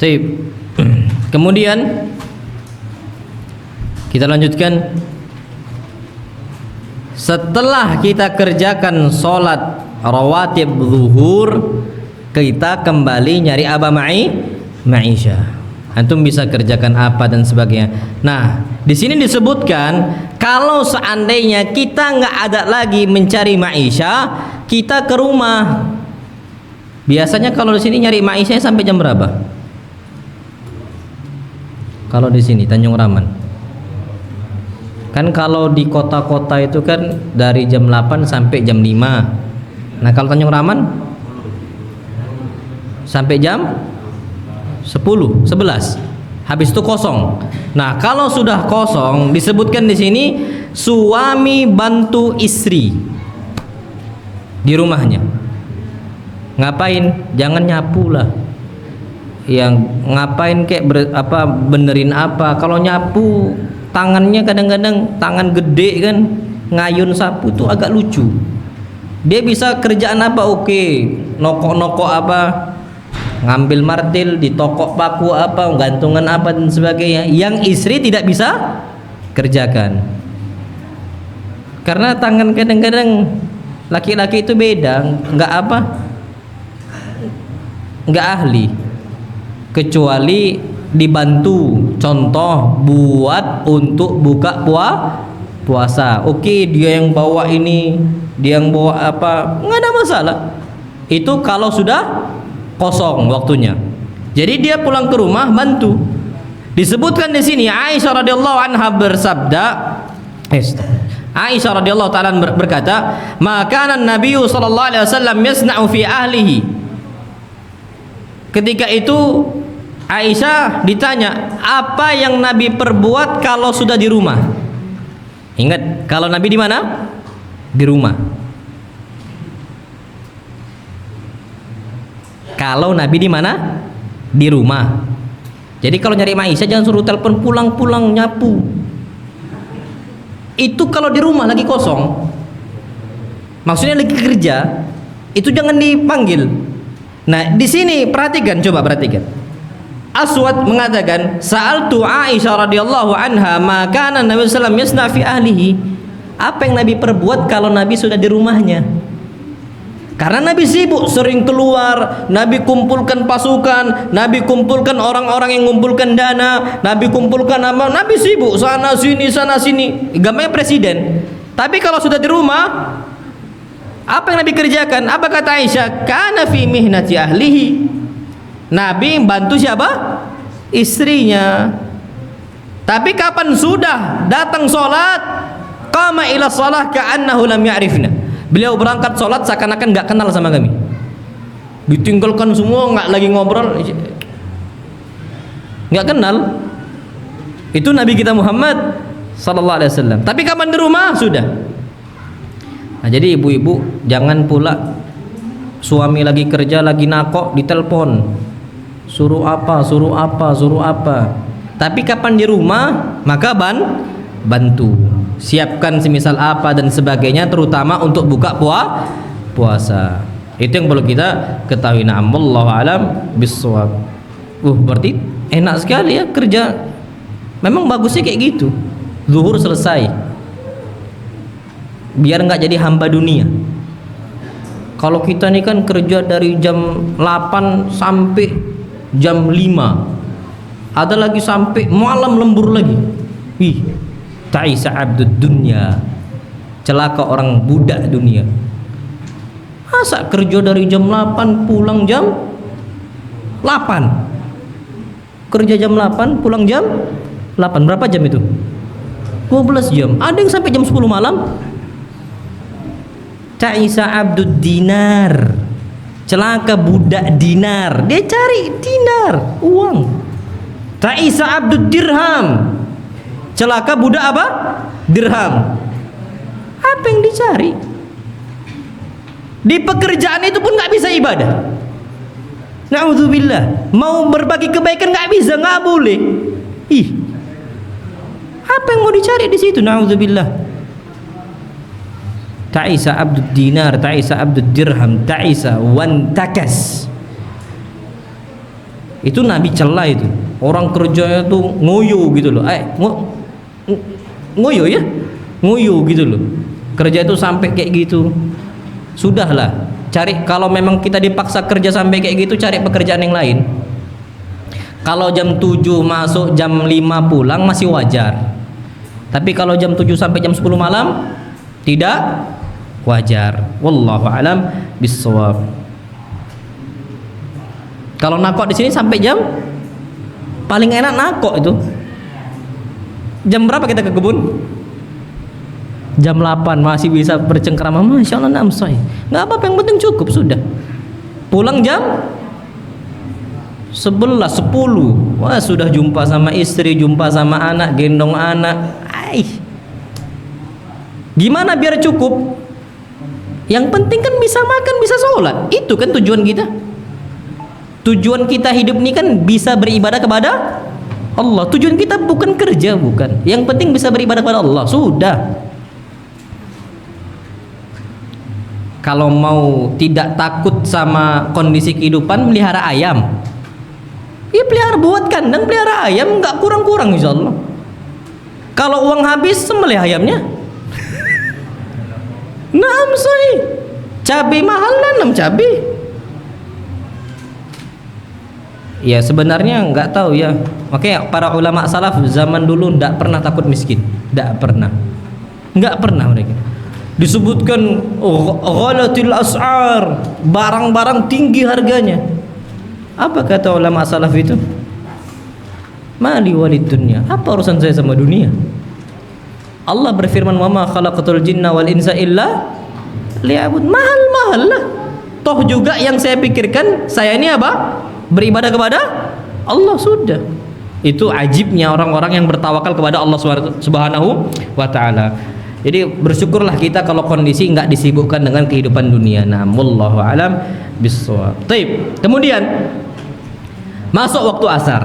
Baik. Kemudian kita lanjutkan. Setelah kita kerjakan sholat rawatib zuhur, kita kembali nyari apa ma'isyah. Antum bisa kerjakan apa dan sebagainya. Nah, di sini disebutkan kalau seandainya kita nggak ada lagi mencari ma'isyah, kita ke rumah. Biasanya kalau di sini nyari ma'isyah sampai jam berapa? Kalau di sini Tanjung Raman, kan kalau di kota-kota itu kan dari jam 8 sampai jam 5. Nah kalau Tanjung Raman sampai jam 10, 11. Habis itu kosong. Nah kalau sudah kosong disebutkan di sini suami bantu istri di rumahnya. Ngapain? Jangan nyapu lah. Yang ngapain kayak benerin apa? Kalau nyapu tangannya kadang-kadang tangan gede kan, ngayun sapu tuh agak lucu. Dia bisa kerjaan apa? Oke, nokok-nokok apa, ngambil martil, ditokok paku apa, gantungan apa dan sebagainya. Yang istri tidak bisa kerjakan karena tangan kadang-kadang laki-laki itu beda, nggak ahli. Kecuali dibantu, contoh buat untuk buka puasa. Oke, dia yang bawa ini, dia yang bawa apa, nggak ada masalah. Itu kalau sudah kosong waktunya. Jadi dia pulang ke rumah bantu. Disebutkan di sini Aisyah radhiyallahu anha bersabda, Aisyah radhiyallahu taala berkata, "Maka Nabi sallallahu alaihi wasallam yasna'u fi ahlihi." Ketika itu Aisyah ditanya, apa yang Nabi perbuat kalau sudah di rumah? Ingat, kalau Nabi di mana? Di rumah. Kalau Nabi di mana? Di rumah. Jadi kalau nyari Aisyah jangan suruh telepon pulang-pulang nyapu. Itu kalau di rumah lagi kosong. Maksudnya lagi kerja, itu jangan dipanggil. Nah, di sini perhatikan, coba perhatikan. Aswad mengatakan, "Sa'altu Aisyah radhiyallahu anha, ma kana Nabi sallallahu alaihi wasallam yasna fi ahlihi." Apa yang Nabi perbuat kalau Nabi sudah di rumahnya? Karena Nabi sibuk, sering keluar, Nabi kumpulkan pasukan, Nabi kumpulkan orang-orang yang mengumpulkan dana, Nabi kumpulkan apa? Nabi sibuk sana sini, gambarnya presiden. Tapi kalau sudah di rumah, apa yang Nabi kerjakan? Apa kata Aisyah? Kana fi mihnati ahlihi. Nabi bantu siapa? Istrinya. Tapi kapan sudah datang sholat, qama ila shalah ka'annahu lam ya'rifna. Beliau berangkat sholat seakan-akan nggak kenal sama kami. Ditinggalkan semua, nggak lagi ngobrol, nggak kenal. Itu Nabi kita Muhammad sallallahu alaihi wasallam. Tapi kapan di rumah sudah. Nah, jadi ibu-ibu jangan pula suami lagi kerja, lagi nakok, ditelepon, suruh apa. Tapi kapan di rumah maka bantu. Siapkan semisal apa dan sebagainya, terutama untuk buka puasa. Itu yang perlu kita ketahui. Na'am, wallahu alam bissawab. Berarti enak sekali ya kerja. Memang bagusnya kayak gitu. Zuhur selesai. Biar nggak jadi hamba dunia. Kalau kita nih kan kerja dari jam 8 sampai jam 5. Ada lagi sampai malam lembur lagi. Ta'isa abdud dunya, celaka orang budak dunia. Masa kerja dari jam 8 pulang jam 8, kerja jam 8 pulang jam 8, berapa jam itu? 12 jam. Ada yang sampai jam 10 malam. Ta'isa abdud dinar, celaka budak dinar. Dia cari dinar, uang. Ta'isa abdud dirham, celaka budak apa? Dirham. Apa yang dicari? Di pekerjaan itu pun nggak bisa ibadah. Na'udzubillah. Mau berbagi kebaikan nggak bisa, nggak boleh. Apa yang mau dicari di situ? Na'udzubillah. Ta'isa abdud dinar, ta'isa abdud dirham, ta'isa wantakas. Itu Nabi celah itu. Orang kerjanya tuh ngoyo gitu loh. Ngoyo ya, ngoyo gitu loh. Kerja itu sampai kayak gitu. Sudahlah, cari, kalau memang kita dipaksa kerja sampai kayak gitu, cari pekerjaan yang lain. Kalau jam 7 masuk, jam 5 pulang masih wajar. Tapi kalau jam 7 sampai jam 10 malam tidak wajar. Wallahu alam bissawab. Kalau nakok di sini sampai jam, paling enak nakok itu jam berapa kita ke kebun? Jam 8 masih bisa bercengkrama, masya Allah, namsoi. Nggak apa-apa, yang penting cukup sudah. Pulang jam 11, 10, wah sudah jumpa sama istri, jumpa sama anak, gendong anak. Gimana biar cukup? Yang penting kan bisa makan, bisa sholat. Itu kan tujuan kita. Tujuan kita hidup ini kan bisa beribadah kepada Allah. Tujuan kita bukan kerja, bukan. Yang penting bisa beribadah kepada Allah. Sudah. Kalau mau tidak takut sama kondisi kehidupan, melihara ayam. Ya pelihara, buat kandang, pelihara ayam, nggak kurang-kurang insyaallah. Kalau uang habis, sembelih ayamnya. Naam soi. Cabai mahal, nanam cabai. Ya sebenarnya nggak tahu ya. Makanya para ulama salaf zaman dulu nggak pernah takut miskin, nggak pernah mereka. Disebutkan ghalatil as'ar, barang-barang tinggi harganya. Apa kata ulama salaf itu? Mali walid dunya, apa urusan saya sama dunia? Allah berfirman, wa ma khalaqatul jinna wal insa illa liya'bud. Mahal-mahal lah. Toh juga yang saya pikirkan, saya ini apa? Beribadah kepada Allah, sudah. Itu ajibnya orang-orang yang bertawakal kepada Allah Subhanahu wa ta'ala. Jadi bersyukurlah kita kalau kondisi nggak disibukkan dengan kehidupan dunia. Nah, wallahu alam bissawab. Baik. Kemudian masuk waktu asar.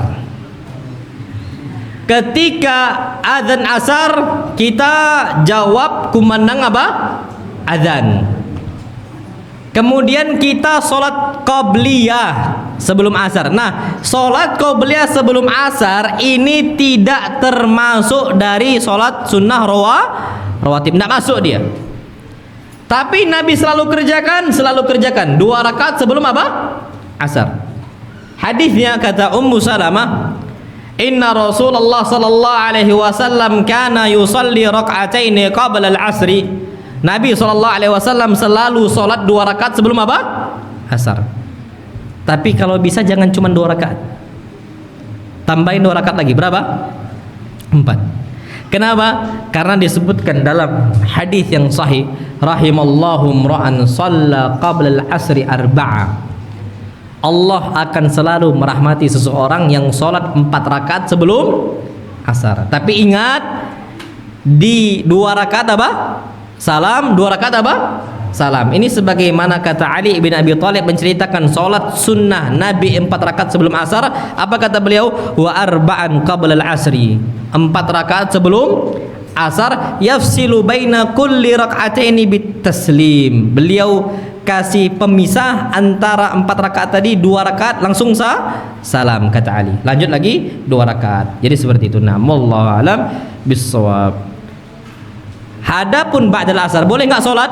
Ketika azan asar, kita jawab kumandang apa? Azan. Kemudian kita sholat qobliyah sebelum asar. Nah, sholat qobliyah sebelum asar ini tidak termasuk dari sholat sunnah rawatib, tidak masuk dia. Tapi Nabi selalu kerjakan 2 rakaat sebelum apa? Asar. Hadisnya kata Ummu Salamah, inna Rasulullah sallallahu alaihi wasallam kana yusalli rak'ataini qabla al-'asri. Nabi sallallahu alaihi wasallam selalu salat 2 rakaat sebelum apa? Asar. Tapi kalau bisa jangan cuma 2 rakaat. Tambahin 2 rakaat lagi, berapa? 4. Kenapa? Karena disebutkan dalam hadis yang sahih, rahimallahu imra'an shalla qabla al-'asri 4. Allah akan selalu merahmati seseorang yang sholat 4 rakaat sebelum asar. Tapi ingat, di 2 rakaat apa? Salam. 2 rakaat apa? Salam. Ini sebagaimana kata Ali bin Abi Thalib menceritakan sholat sunnah Nabi 4 rakaat sebelum asar. Apa kata beliau? Wa arba'an qabla al-asri. 4 rakaat sebelum asar, yafsilu baina kulli rak'ataini bitaslim. Beliau kasih pemisah antara 4 rakaat tadi, 2 rakaat langsung salam, kata Ali. Lanjut lagi 2 rakaat. Jadi seperti itu. Nah, wallahu alam bissawab. Hadapun ba'dal asar, boleh enggak salat?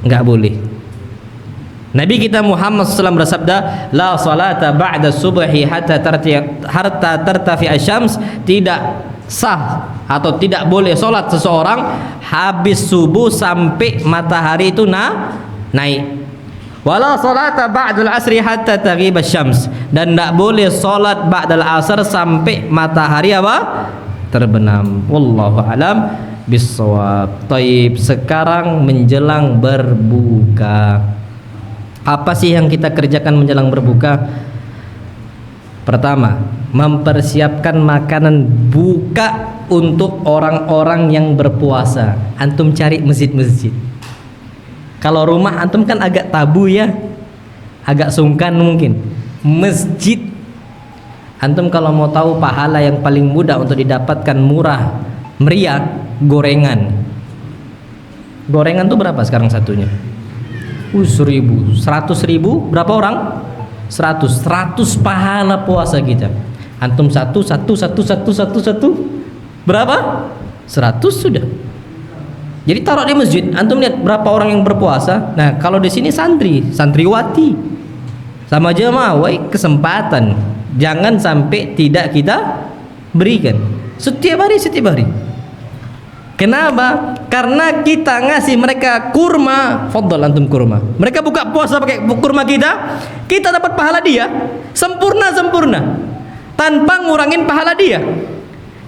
Enggak boleh. Nabi kita Muhammad SAW bersabda, la salata ba'da subhi hatta tartafi asyams. Tidak sah atau tidak boleh solat seseorang habis subuh sampai matahari itu naik. Wala salata ba'dal asri hatta taghib asyams. Dan tidak boleh solat ba'dal asar sampai matahari apa? Terbenam. Wallahu alam bissawab. Taib, sekarang menjelang berbuka. Apa sih yang kita kerjakan menjelang berbuka? Pertama, mempersiapkan makanan buka untuk orang-orang yang berpuasa. Antum cari masjid-masjid. Kalau rumah antum kan agak tabu ya, agak sungkan mungkin. Masjid, antum kalau mau tahu pahala yang paling mudah untuk didapatkan murah meriah, gorengan. Gorengan tuh berapa sekarang satunya? 1.000, 100.000, berapa orang? 100 pahala puasa kita. Antum satu berapa? 100 sudah. Jadi taruh di masjid, antum lihat berapa orang yang berpuasa. Nah, kalau di sini santriwati sama jemaah, kesempatan. Jangan sampai tidak kita berikan. Setiap hari. Kenapa? Karena kita ngasih mereka kurma, fadhal antum kurma. Mereka buka puasa pakai kurma kita dapat pahala dia sempurna tanpa ngurangin pahala dia.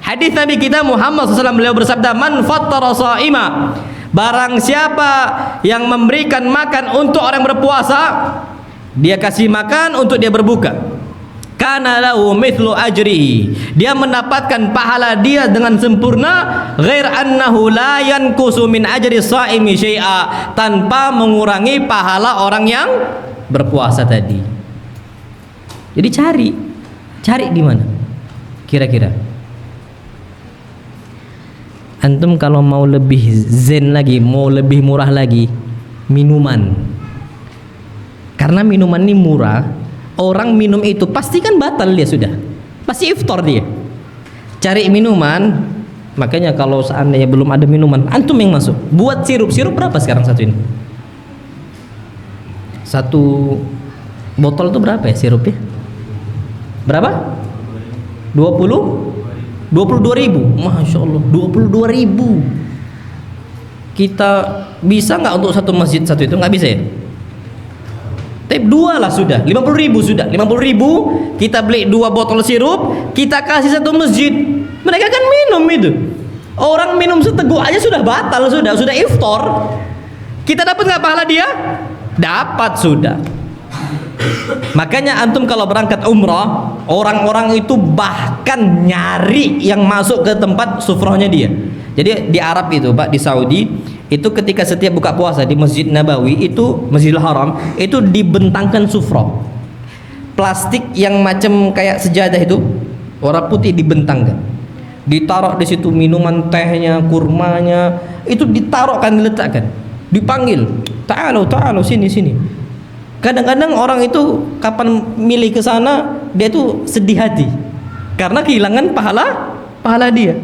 Hadis Nabi kita Muhammad SAW, beliau bersabda, man fattara sha'ima, barang siapa yang memberikan makan untuk orang berpuasa, dia kasih makan untuk dia berbuka, kana lahu mithlu ajrihi, dia mendapatkan pahala dia dengan sempurna, ghair annahu la yanqusu min ajri shaimi syai'a, tanpa mengurangi pahala orang yang berpuasa tadi. Jadi cari di mana kira-kira. Antum kalau mau lebih zen lagi, mau lebih murah lagi, minuman. Karena minuman ini murah. Orang minum itu pasti kan batal dia sudah. Pasti iftar dia. Cari minuman. Makanya kalau seandainya belum ada minuman, antum yang masuk. Buat sirup berapa sekarang satu ini? Satu botol itu berapa ya sirupnya? Berapa? 22.000. Masya Allah, 22.000. Kita bisa nggak untuk satu masjid satu itu? Nggak bisa ya? Tapi 2 lah sudah, 50.000 sudah. 50.000 kita beli 2 botol sirup, kita kasih satu masjid. Mereka kan minum itu. Orang minum seteguk aja sudah batal, sudah iftar. Kita dapat nggak pahala dia? Dapat sudah. Makanya antum kalau berangkat umrah, orang-orang itu bahkan nyari yang masuk ke tempat sufrahnya dia. Jadi di Arab itu, Pak, di Saudi itu ketika setiap buka puasa di Masjid Nabawi itu, Masjidil Haram, itu dibentangkan sufrah. Plastik yang macam kayak sejadah itu, warna putih dibentangkan. Ditaruh di situ minuman tehnya, kurmanya, itu ditaruhkan, diletakkan. Dipanggil, ta'alu sini. Kadang-kadang orang itu kapan milih ke sana, dia tuh sedih hati karena kehilangan pahala dia.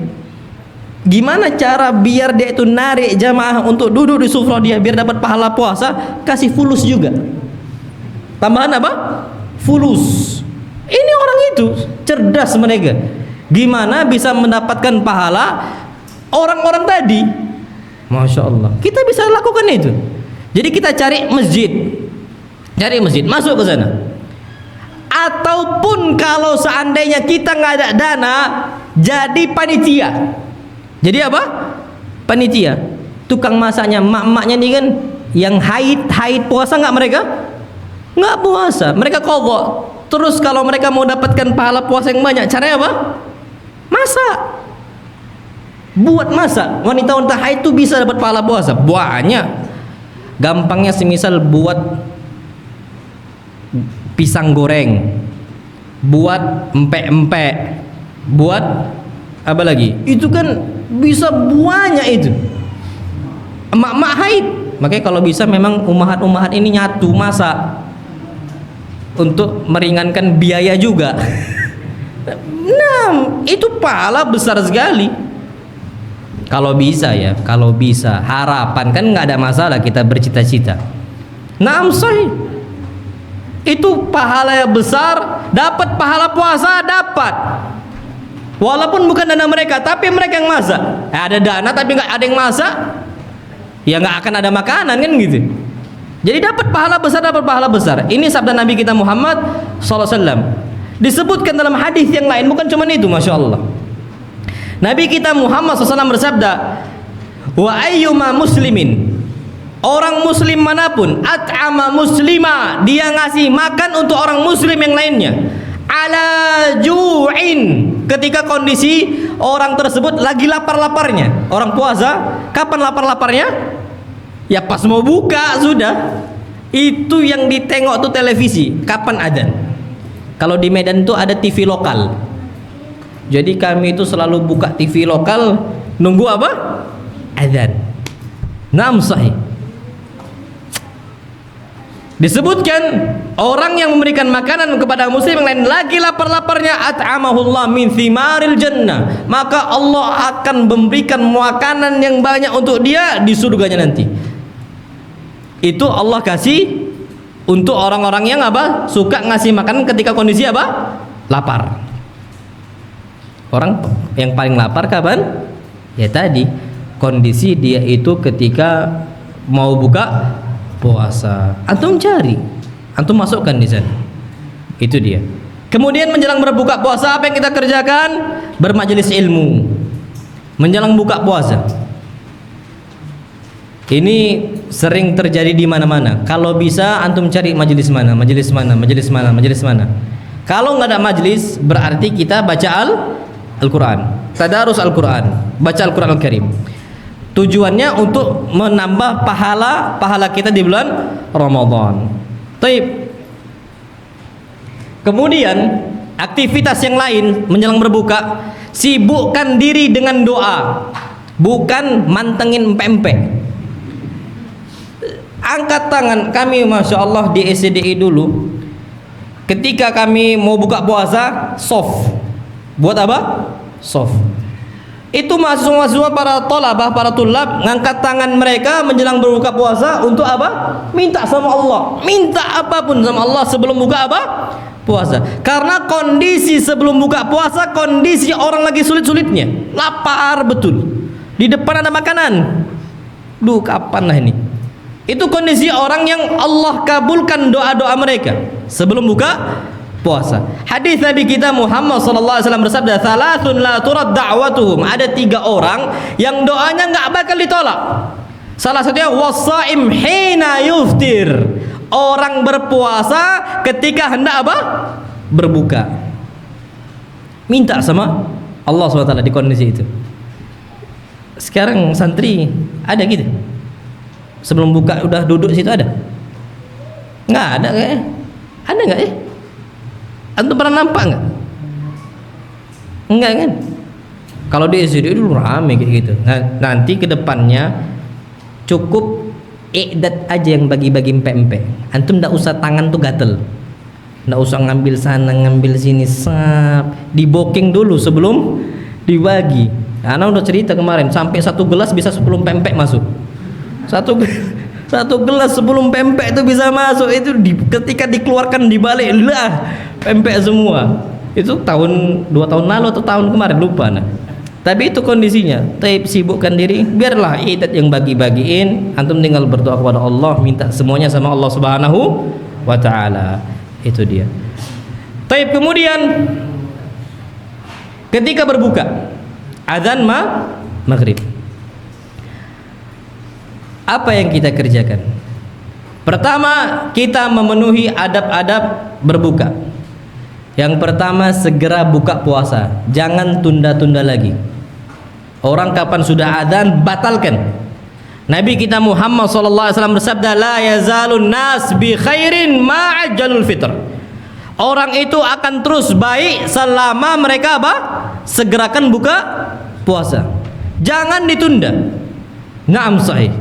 Gimana cara biar dia itu narik jamaah untuk duduk di sufrah dia biar dapat pahala puasa? Kasih fulus juga. Tambahan apa? Fulus. Ini orang itu cerdas mereka. Gimana bisa mendapatkan pahala orang-orang tadi? Masya Allah. Kita bisa lakukan itu. Jadi kita cari masjid, masuk ke sana. Ataupun kalau seandainya kita nggak ada dana, jadi panitia. Jadi apa? Panitia. Tukang masaknya, mak-maknya nih kan, yang haid puasa nggak mereka? Nggak puasa. Mereka qadha. Terus kalau mereka mau dapatkan pahala puasa yang banyak, caranya apa? Masak. Buat masak. Wanita-wanita haid itu bisa dapat pahala puasa banyak. Gampangnya semisal buat pisang goreng, buat empek-empek, buat apa lagi? Itu kan bisa banyak itu. Emak-emak haid. Makanya kalau bisa memang umahat-umahat ini nyatu masak untuk meringankan biaya juga. Nah, itu pahala besar sekali. Kalau bisa ya, kalau bisa, harapan kan nggak ada masalah kita bercita-cita. Naam sahih. Itu pahala yang besar, dapat pahala puasa dapat. Walaupun bukan dana mereka, tapi mereka yang masak. Ada dana tapi nggak ada yang masak, ya nggak akan ada makanan kan gitu. Jadi dapat pahala besar, dapat pahala besar. Ini sabda Nabi kita Muhammad SAW. Disebutkan dalam hadis yang lain, bukan cuma itu, masya Allah. Nabi kita Muhammad SAW bersabda, wa ayyuma muslimin, orang muslim manapun, at'ama muslima, dia ngasih makan untuk orang muslim yang lainnya, ala ju'in, ketika kondisi orang tersebut lagi lapar-laparnya. Orang puasa, kapan lapar-laparnya? Ya pas mau buka sudah. Itu yang ditengok tuh televisi, kapan adzan. Kalau di Medan tuh ada TV lokal. Jadi kami itu selalu buka TV lokal, nunggu apa? Adzan. Naam sahih. Disebutkan orang yang memberikan makanan kepada muslim yang lain lagi lapar-laparnya, at'amahullah min thimaril jannah, maka Allah akan memberikan makanan yang banyak untuk dia di surganya nanti. Itu Allah kasih untuk orang-orang yang apa? Suka ngasih makanan ketika kondisi apa? Lapar. Orang yang paling lapar kapan? Ya tadi, kondisi dia itu ketika mau buka puasa. Antum cari, antum masukkan di sana. Itu dia. Kemudian menjelang berbuka puasa apa yang kita kerjakan? Bermajelis ilmu. Menjelang buka puasa. Ini sering terjadi di mana-mana. Kalau bisa antum cari majelis mana, majelis mana, majelis mana, majelis mana. Kalau nggak ada majelis, berarti kita baca Al-Quran, tadarus Al-Quran, baca Al-Quran Al-Karim. Tujuannya untuk menambah pahala kita di bulan Ramadan. Taib. Kemudian aktivitas yang lain menjelang berbuka, sibukkan diri dengan doa, bukan mantengin pempek. Angkat tangan kami, masya Allah, di SDI dulu. Ketika kami mau buka puasa, soft. Buat apa? Soft. Itu mahasiswa-mahasiswa para tolabah, para tulab, ngangkat tangan mereka menjelang berbuka puasa untuk apa? Minta sama Allah. Minta apapun sama Allah sebelum buka apa? Puasa. Karena kondisi sebelum buka puasa, kondisi orang lagi sulit-sulitnya, lapar betul. Di depan ada makanan. Duh, kapan lah ini? Itu kondisi orang yang Allah kabulkan doa-doa mereka sebelum buka puasa. Hadis Nabi kita Muhammad SAW bersabda, "Thalathun la turad da'watuhum." Ada 3 orang yang doanya nggak bakal ditolak. Salah satunya wasaim hina yuftir. Orang berpuasa ketika hendak apa? Berbuka. Minta sama Allah SWT di kondisi itu. Sekarang santri ada gitu? Sebelum buka udah duduk situ ada? Nggak ada kayaknya. Ada nggak ya? Antum pernah nampak nggak? Enggak kan? Kalau di SDU dulu rame kayak gitu. Nah, nanti kedepannya cukup i'dad aja yang bagi-bagi empek-empek. Antum nggak usah tangan tuh gatel, nggak usah ngambil sana ngambil sini, sap, diboking dulu sebelum dibagi. Ana udah cerita kemarin sampai satu gelas bisa 10 pempek masuk. Satu gelas 10 pempek itu bisa masuk, itu ketika dikeluarkan dibalik lah pempek semua. Itu 2 tahun lalu atau tahun kemarin lupa nah. Tapi itu kondisinya. Tapi sibukkan diri, biarlah idat yang bagi-bagiin, antum tinggal berdoa kepada Allah, minta semuanya sama Allah Subhanahu wa taala. Itu dia. Taib, kemudian ketika berbuka azan maghrib, apa yang kita kerjakan? Pertama, kita memenuhi adab-adab berbuka. Yang pertama, segera buka puasa, jangan tunda-tunda lagi. Orang kapan sudah azan batalkan. Nabi kita Muhammad SAW bersabda, la yazalun nas bi khairin ma'ajjalul fitr. Orang itu akan terus baik selama mereka apa? Segerakan buka puasa. Jangan ditunda. Naam, sahih.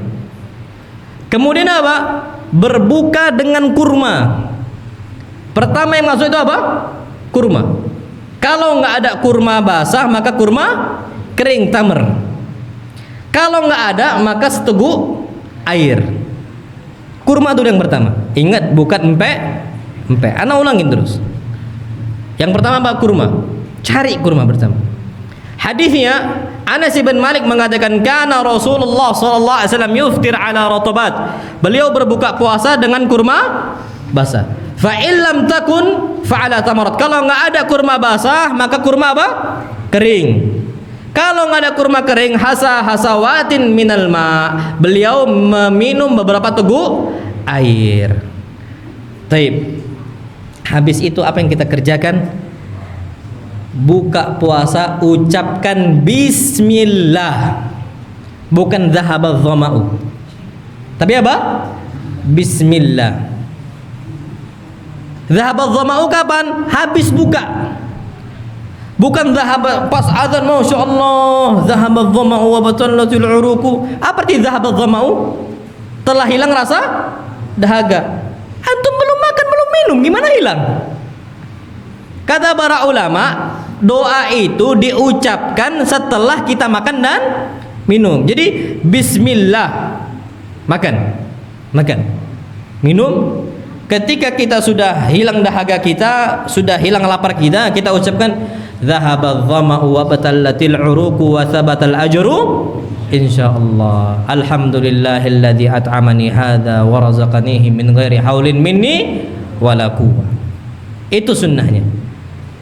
Kemudian apa? Berbuka dengan kurma. Pertama yang masuk itu apa? Kurma. Kalau nggak ada kurma basah, maka kurma kering, tamar. Kalau nggak ada, maka seteguk air. Kurma itu yang pertama. Ingat, bukan empek. Ana ulangin terus. Yang pertama apa? Kurma. Cari kurma pertama. Hadisnya Anas bin Malik mengatakan, kana Rasulullah sallallahu alaihi wasallam yuftir ala ratabat. Beliau berbuka puasa dengan kurma basah. Fa illam takun fa ala tamarat. Kalau enggak ada kurma basah, maka kurma apa? Kering. Kalau enggak ada kurma kering, hasawatin minal ma. Beliau meminum beberapa teguk air. Taib. Habis itu apa yang kita kerjakan? Buka puasa, ucapkan bismillah. Bukan zahabadz dhama'u. Tapi apa? Bismillah. Zahabadz dhama'u kapan? Habis buka. Bukan zahab pas azan, Masya Allah, zahabadz dhama'u wa batallatil uruku. Apa arti zahabadz dhama'u? Telah hilang rasa dahaga. Antum belum makan, belum minum, gimana hilang? Kata para ulama, doa itu diucapkan setelah kita makan dan minum. Jadi bismillah, makan, minum. Ketika kita sudah hilang dahaga kita, sudah hilang lapar kita, kita ucapkan zahabadz dhama'u wa batallatil uruku wa thabatal ajru insyaallah. Alhamdulillahilladzi at'amani hadza wa razaqanihi min ghairi haulin minni wala quwwah. Itu sunnahnya.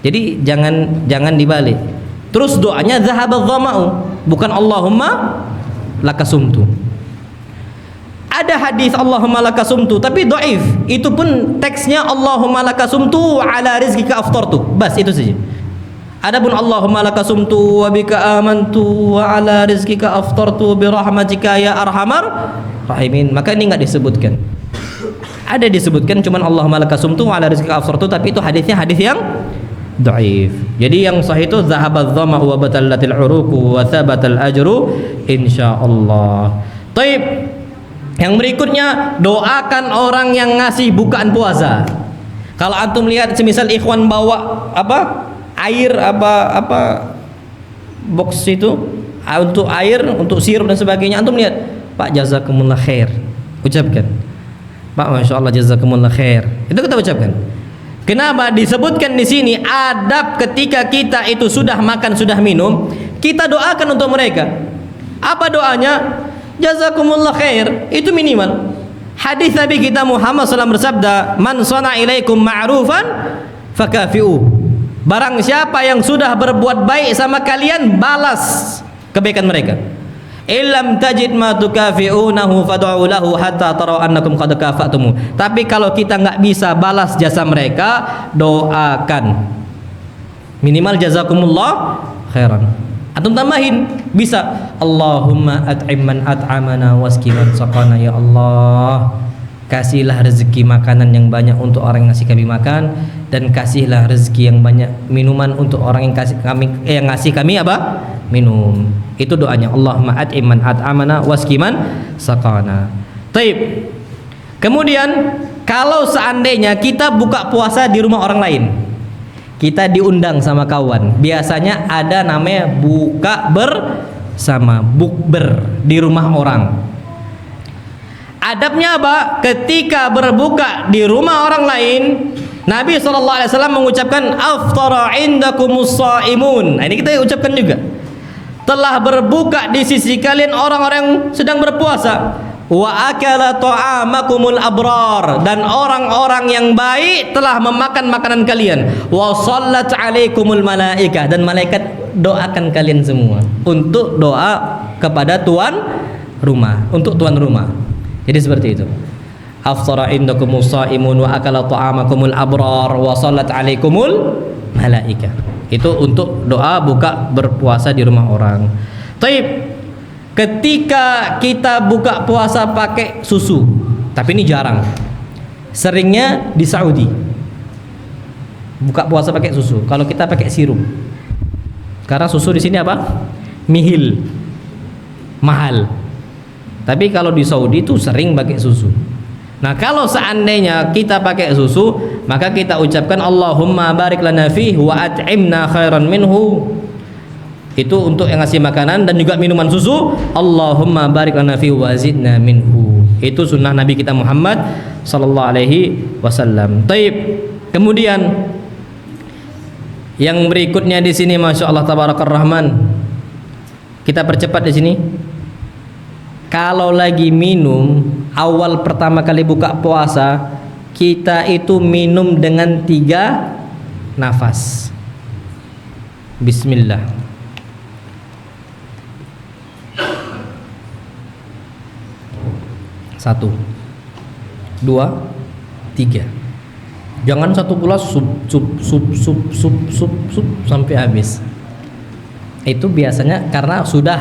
Jadi jangan dibalik. Terus doanya zahabadz dhama'u, bukan Allahumma lakasumtu. Ada hadis Allahumma lakasumtu tapi dhaif. Itu pun teksnya Allahumma lakasumtu ala rizqika aftartu. Bas itu saja. Adapun Allahumma lakasumtu wa bika amantu wa ala rizqika aftartu bi rahmatika ya arhamar rahimin, maka ini enggak disebutkan. Ada disebutkan cuman Allahumma lakasumtu wa ala rizqika aftartu, tapi itu hadisnya hadis yang dhaif. Jadi yang sahih itu zahabadz dhama'u wa batallatil uruku wa thabatal ajru insyaallah. Taib. Yang berikutnya, doakan orang yang ngasih bukaan puasa. Kalau antum lihat semisal ikhwan bawa apa? Air apa box itu untuk air, untuk sirup dan sebagainya, antum lihat, Pak jazakumullah khair, ucapkan, Pak Masya Allah jazakumullah khair, itu kita ucapkan. Kenapa disebutkan di sini adab ketika kita itu sudah makan sudah minum, kita doakan untuk mereka. Apa doanya? Jazakumullah khair, itu minimal. Hadis Nabi kita Muhammad SAW bersabda, man sana ilaikum ma'rufan fakafi'u. Barang siapa yang sudah berbuat baik sama kalian, balas kebaikan mereka. Illam tajid ma tukafi'unahu fad'u lahu hatta taraw annakum qad kafa'tumu. Tapi kalau kita nggak bisa balas jasa mereka, doakan. Minimal jazakumullah khairan. Antum tambahin bisa Allahumma at'im man at'amana wasqi man saqana, ya Allah, kasihlah rezeki makanan yang banyak untuk orang yang ngasih kami makan, dan kasihlah rezeki yang banyak minuman untuk orang yang ngasih kami apa? Minum. Itu doanya, Allahumma at'im man at'amana wasqi man saqana. Taib. Kemudian kalau seandainya kita buka puasa di rumah orang lain, kita diundang sama kawan. Biasanya ada namanya buka bersama, bukber di rumah orang. Adabnya apa? Ketika berbuka di rumah orang lain, Nabi SAW mengucapkan aftara indakumus shaimun. Nah, ini kita ucapkan juga. Telah berbuka di sisi kalian orang-orang yang sedang berpuasa. Wa akala ta'amakumul abrar, dan orang-orang yang baik telah memakan makanan kalian. Wa shallat alaikumul malaikah, dan malaikat doakan kalian semua untuk doa kepada tuan rumah, untuk tuan rumah. Jadi seperti itu. Aftara indakumus shaimun wa akala ta'amakumul abrar wa shallat alaikumul malaikah. Itu untuk doa buka berpuasa di rumah orang. Taib. Ketika kita buka puasa pakai susu, tapi ini jarang. Seringnya di Saudi. Buka puasa pakai susu. Kalau kita pakai sirup. Karena susu di sini apa? Mihil. Mahal. Tapi kalau di Saudi itu sering pakai susu. Nah, kalau seandainya kita pakai susu, maka kita ucapkan Allahumma barik lana fihi wa at'imna khairan minhu. Itu untuk yang ngasih makanan dan juga minuman susu. Allahumma barik lana fihi wa zidna minhu. Itu sunnah Nabi kita Muhammad sallallahu alaihi wasallam. Taib. Kemudian yang berikutnya di sini, masya Allah tabarakar rahman. Kita percepat di sini. Kalau lagi minum awal pertama kali buka puasa, kita itu minum dengan 3 nafas. Bismillah. Satu, 2, 3. Jangan satu gelas sup sampai habis. Itu biasanya karena sudah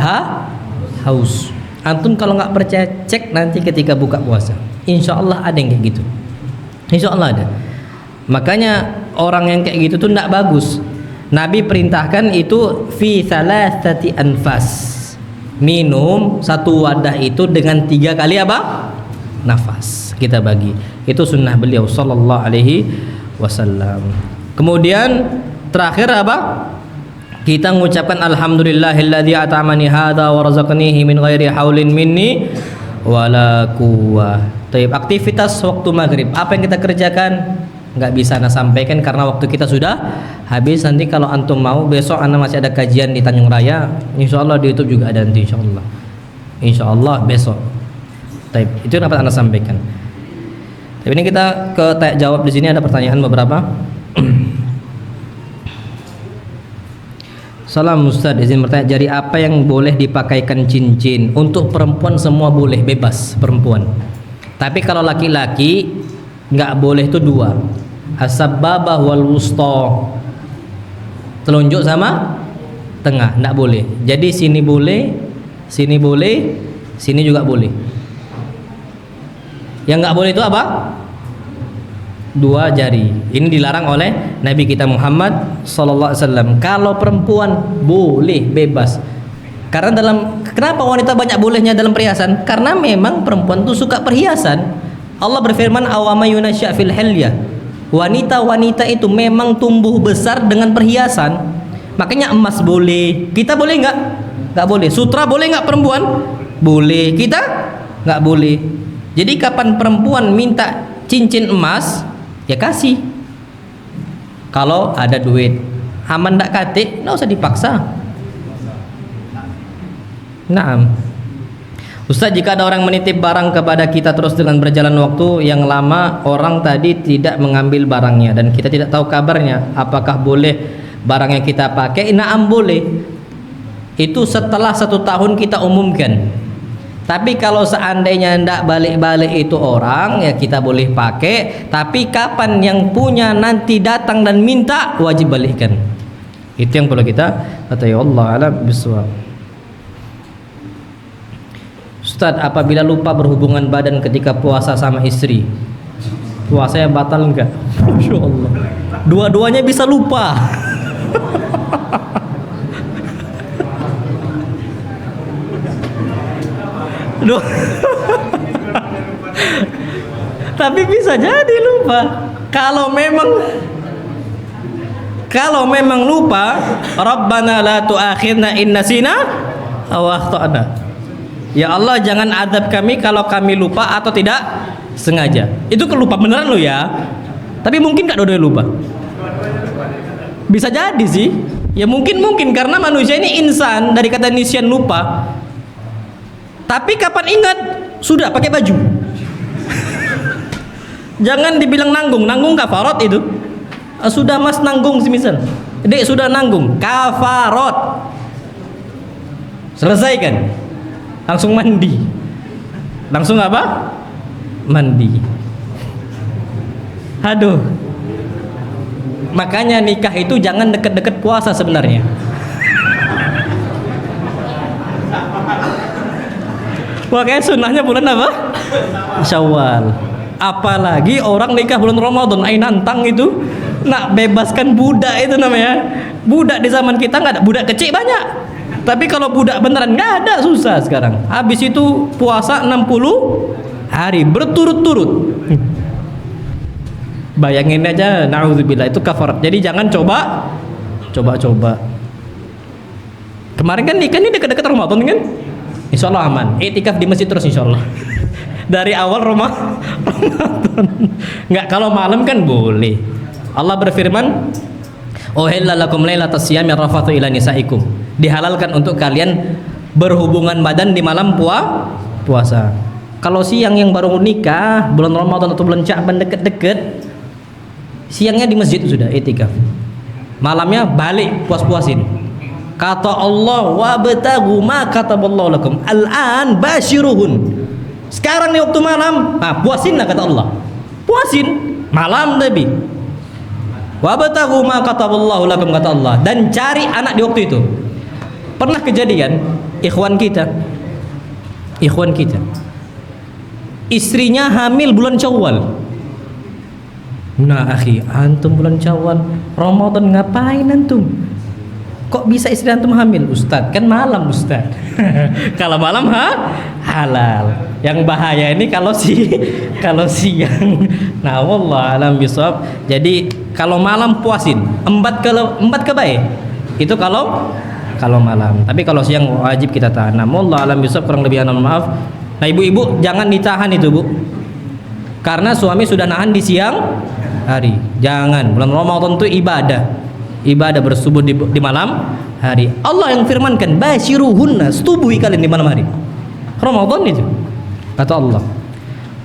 haus. Antum kalau nggak percaya cek nanti ketika buka puasa. Insya Allah ada yang kayak gitu. Insya Allah ada. Makanya orang yang kayak gitu tuh nggak bagus. Nabi perintahkan itu fi thalathati anfas. Minum satu wadah itu dengan 3 kali apa? Nafas. Kita bagi. Itu sunnah beliau sallallahu alaihi wasallam. Kemudian terakhir apa? Kita mengucapkan alhamdulillahilladzi at'amani hadza wa razaqanihi min ghairi haulin minni wala quwwah. Taib. Aktivitas waktu maghrib, apa yang kita kerjakan? Nggak bisa ana sampaikan karena waktu kita sudah habis. Nanti kalau antum mau, besok ana masih ada kajian di Tanjung Raya, insyaallah di YouTube juga ada nanti insyaallah. Insyaallah besok. Taib. Itu yang dapat ana sampaikan. Tapi ini kita ke jawab di sini, ada pertanyaan beberapa. Salam Ustaz, izin bertanya, jari apa yang boleh dipakaikan cincin? Untuk perempuan semua boleh, bebas perempuan. Tapi kalau laki-laki nggak boleh itu 2. As-sababah wal wusta. Telunjuk sama tengah, nggak boleh. Jadi sini boleh, sini boleh, sini juga boleh. Yang nggak boleh itu apa? 2 jari. Ini dilarang oleh Nabi kita Muhammad sallallahu alaihi wasallam. Kalau perempuan boleh, bebas. Karena kenapa wanita banyak bolehnya dalam perhiasan? Karena memang perempuan tuh suka perhiasan. Allah berfirman awama yunasya fil hilyah. Wanita-wanita itu memang tumbuh besar dengan perhiasan. Makanya emas boleh. Kita boleh nggak? Nggak boleh. Sutra boleh nggak perempuan? Boleh. Kita nggak boleh. Jadi kapan perempuan minta cincin emas, ya kasih. Kalau ada duit. Aman ndak kate, nggak usah dipaksa. Naam. Ustaz, jika ada orang menitip barang kepada kita terus dengan berjalan waktu yang lama, orang tadi tidak mengambil barangnya dan kita tidak tahu kabarnya, apakah boleh barang yang kita pakai? Naam, boleh. Itu setelah 1 tahun kita umumkan. Tapi kalau seandainya tidak balik-balik itu orang, ya kita boleh pakai. Tapi kapan yang punya nanti datang dan minta, wajib balikkan. Itu yang perlu kita ketahui. Allah a'lam bishawab. Ustaz, apabila lupa berhubungan badan ketika puasa sama istri, puasanya batal enggak? Masya Allah. Dua-duanya bisa lupa. Tapi bisa jadi lupa. Kalau Kalau memang lupa, Rabbana la tu'akhirna in nasina aw akhtana. Ya Allah, jangan azab kami kalau kami lupa atau tidak sengaja. Itu lupa beneran lo ya. Tapi mungkin gak dua-duanya lupa. Bisa jadi sih. Ya mungkin karena manusia ini insan, dari kata nisyan lupa. Tapi kapan ingat? Sudah pakai baju. Jangan dibilang nanggung kafarat itu. Sudah mas nanggung semisal. Dek sudah nanggung kafarat. Selesaikan. Langsung mandi. Langsung apa? Mandi. Aduh. Makanya nikah itu jangan deket-deket puasa sebenarnya. Makanya sunnahnya bulan apa? Syawal. Apalagi orang nikah bulan Ramadan, nantang itu. Nak bebaskan budak itu namanya. Budak di zaman kita nggak ada, budak kecil banyak. Tapi kalau budak beneran nggak ada, susah sekarang. Habis itu puasa 60 hari berturut-turut. Bayangin aja, na'udzubillah, itu kafarat. Jadi jangan coba. Kemarin kan nikah ini dekat-dekat Ramadan kan? Insya Allah aman. Iktikaf di masjid terus insya Allah. Dari awal Ramadan. Nggak, kalau malam kan boleh. Allah berfirman, "Uhilla lakum lailatas siyami rafathu ila nisaikum." Dihalalkan untuk kalian berhubungan badan di malam puasa. Kalau siang yang baru nikah, bulan Ramadan atau bulan Sya'ban deket-deket, siangnya di masjid sudah i'tikaf. Malamnya balik puas-puasin. Kata Allah, "Wabtagu ma kataballahu lakum al-an bashiruhun." Sekarang nih waktu malam, puasin lah kata Allah. Puasin malam Nabi. Wabtagu ma kataballahu lakum kata Allah, dan cari anak di waktu itu. Pernah kejadian ikhwan kita istrinya hamil bulan Syawal. Nah akhi, antum bulan Syawal Ramadan ngapain antum? Kok bisa istri antum hamil? Ustaz, kan malam Ustaz. Kalau malam halal. Yang bahaya ini kalau siang. Nah, wallah alam bisawab. Jadi kalau malam puasin, embat ke baik. Itu kalau malam. Tapi kalau siang wajib kita tahan. Nah, wallah alam bisawab, kurang lebih maaf. Nah, ibu-ibu jangan ditahan itu, Bu. Karena suami sudah nahan di siang hari. Jangan. Bulan Ramadan itu ibadah bersubuh di malam hari. Allah yang firmankan, basyiruhunna, setubuhi kalian di malam hari. Ramadan itu kata Allah.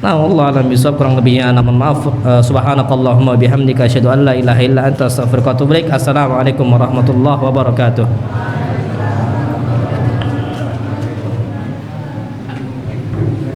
Nah, Allah alam bisawab, kurang lebihnya mohon maaf. Subhanakallahumma bihamdika asyhadu an la ilaha illa anta astaghfiruka wa atubu ilaik. Assalamualaikum warahmatullahi wabarakatuh.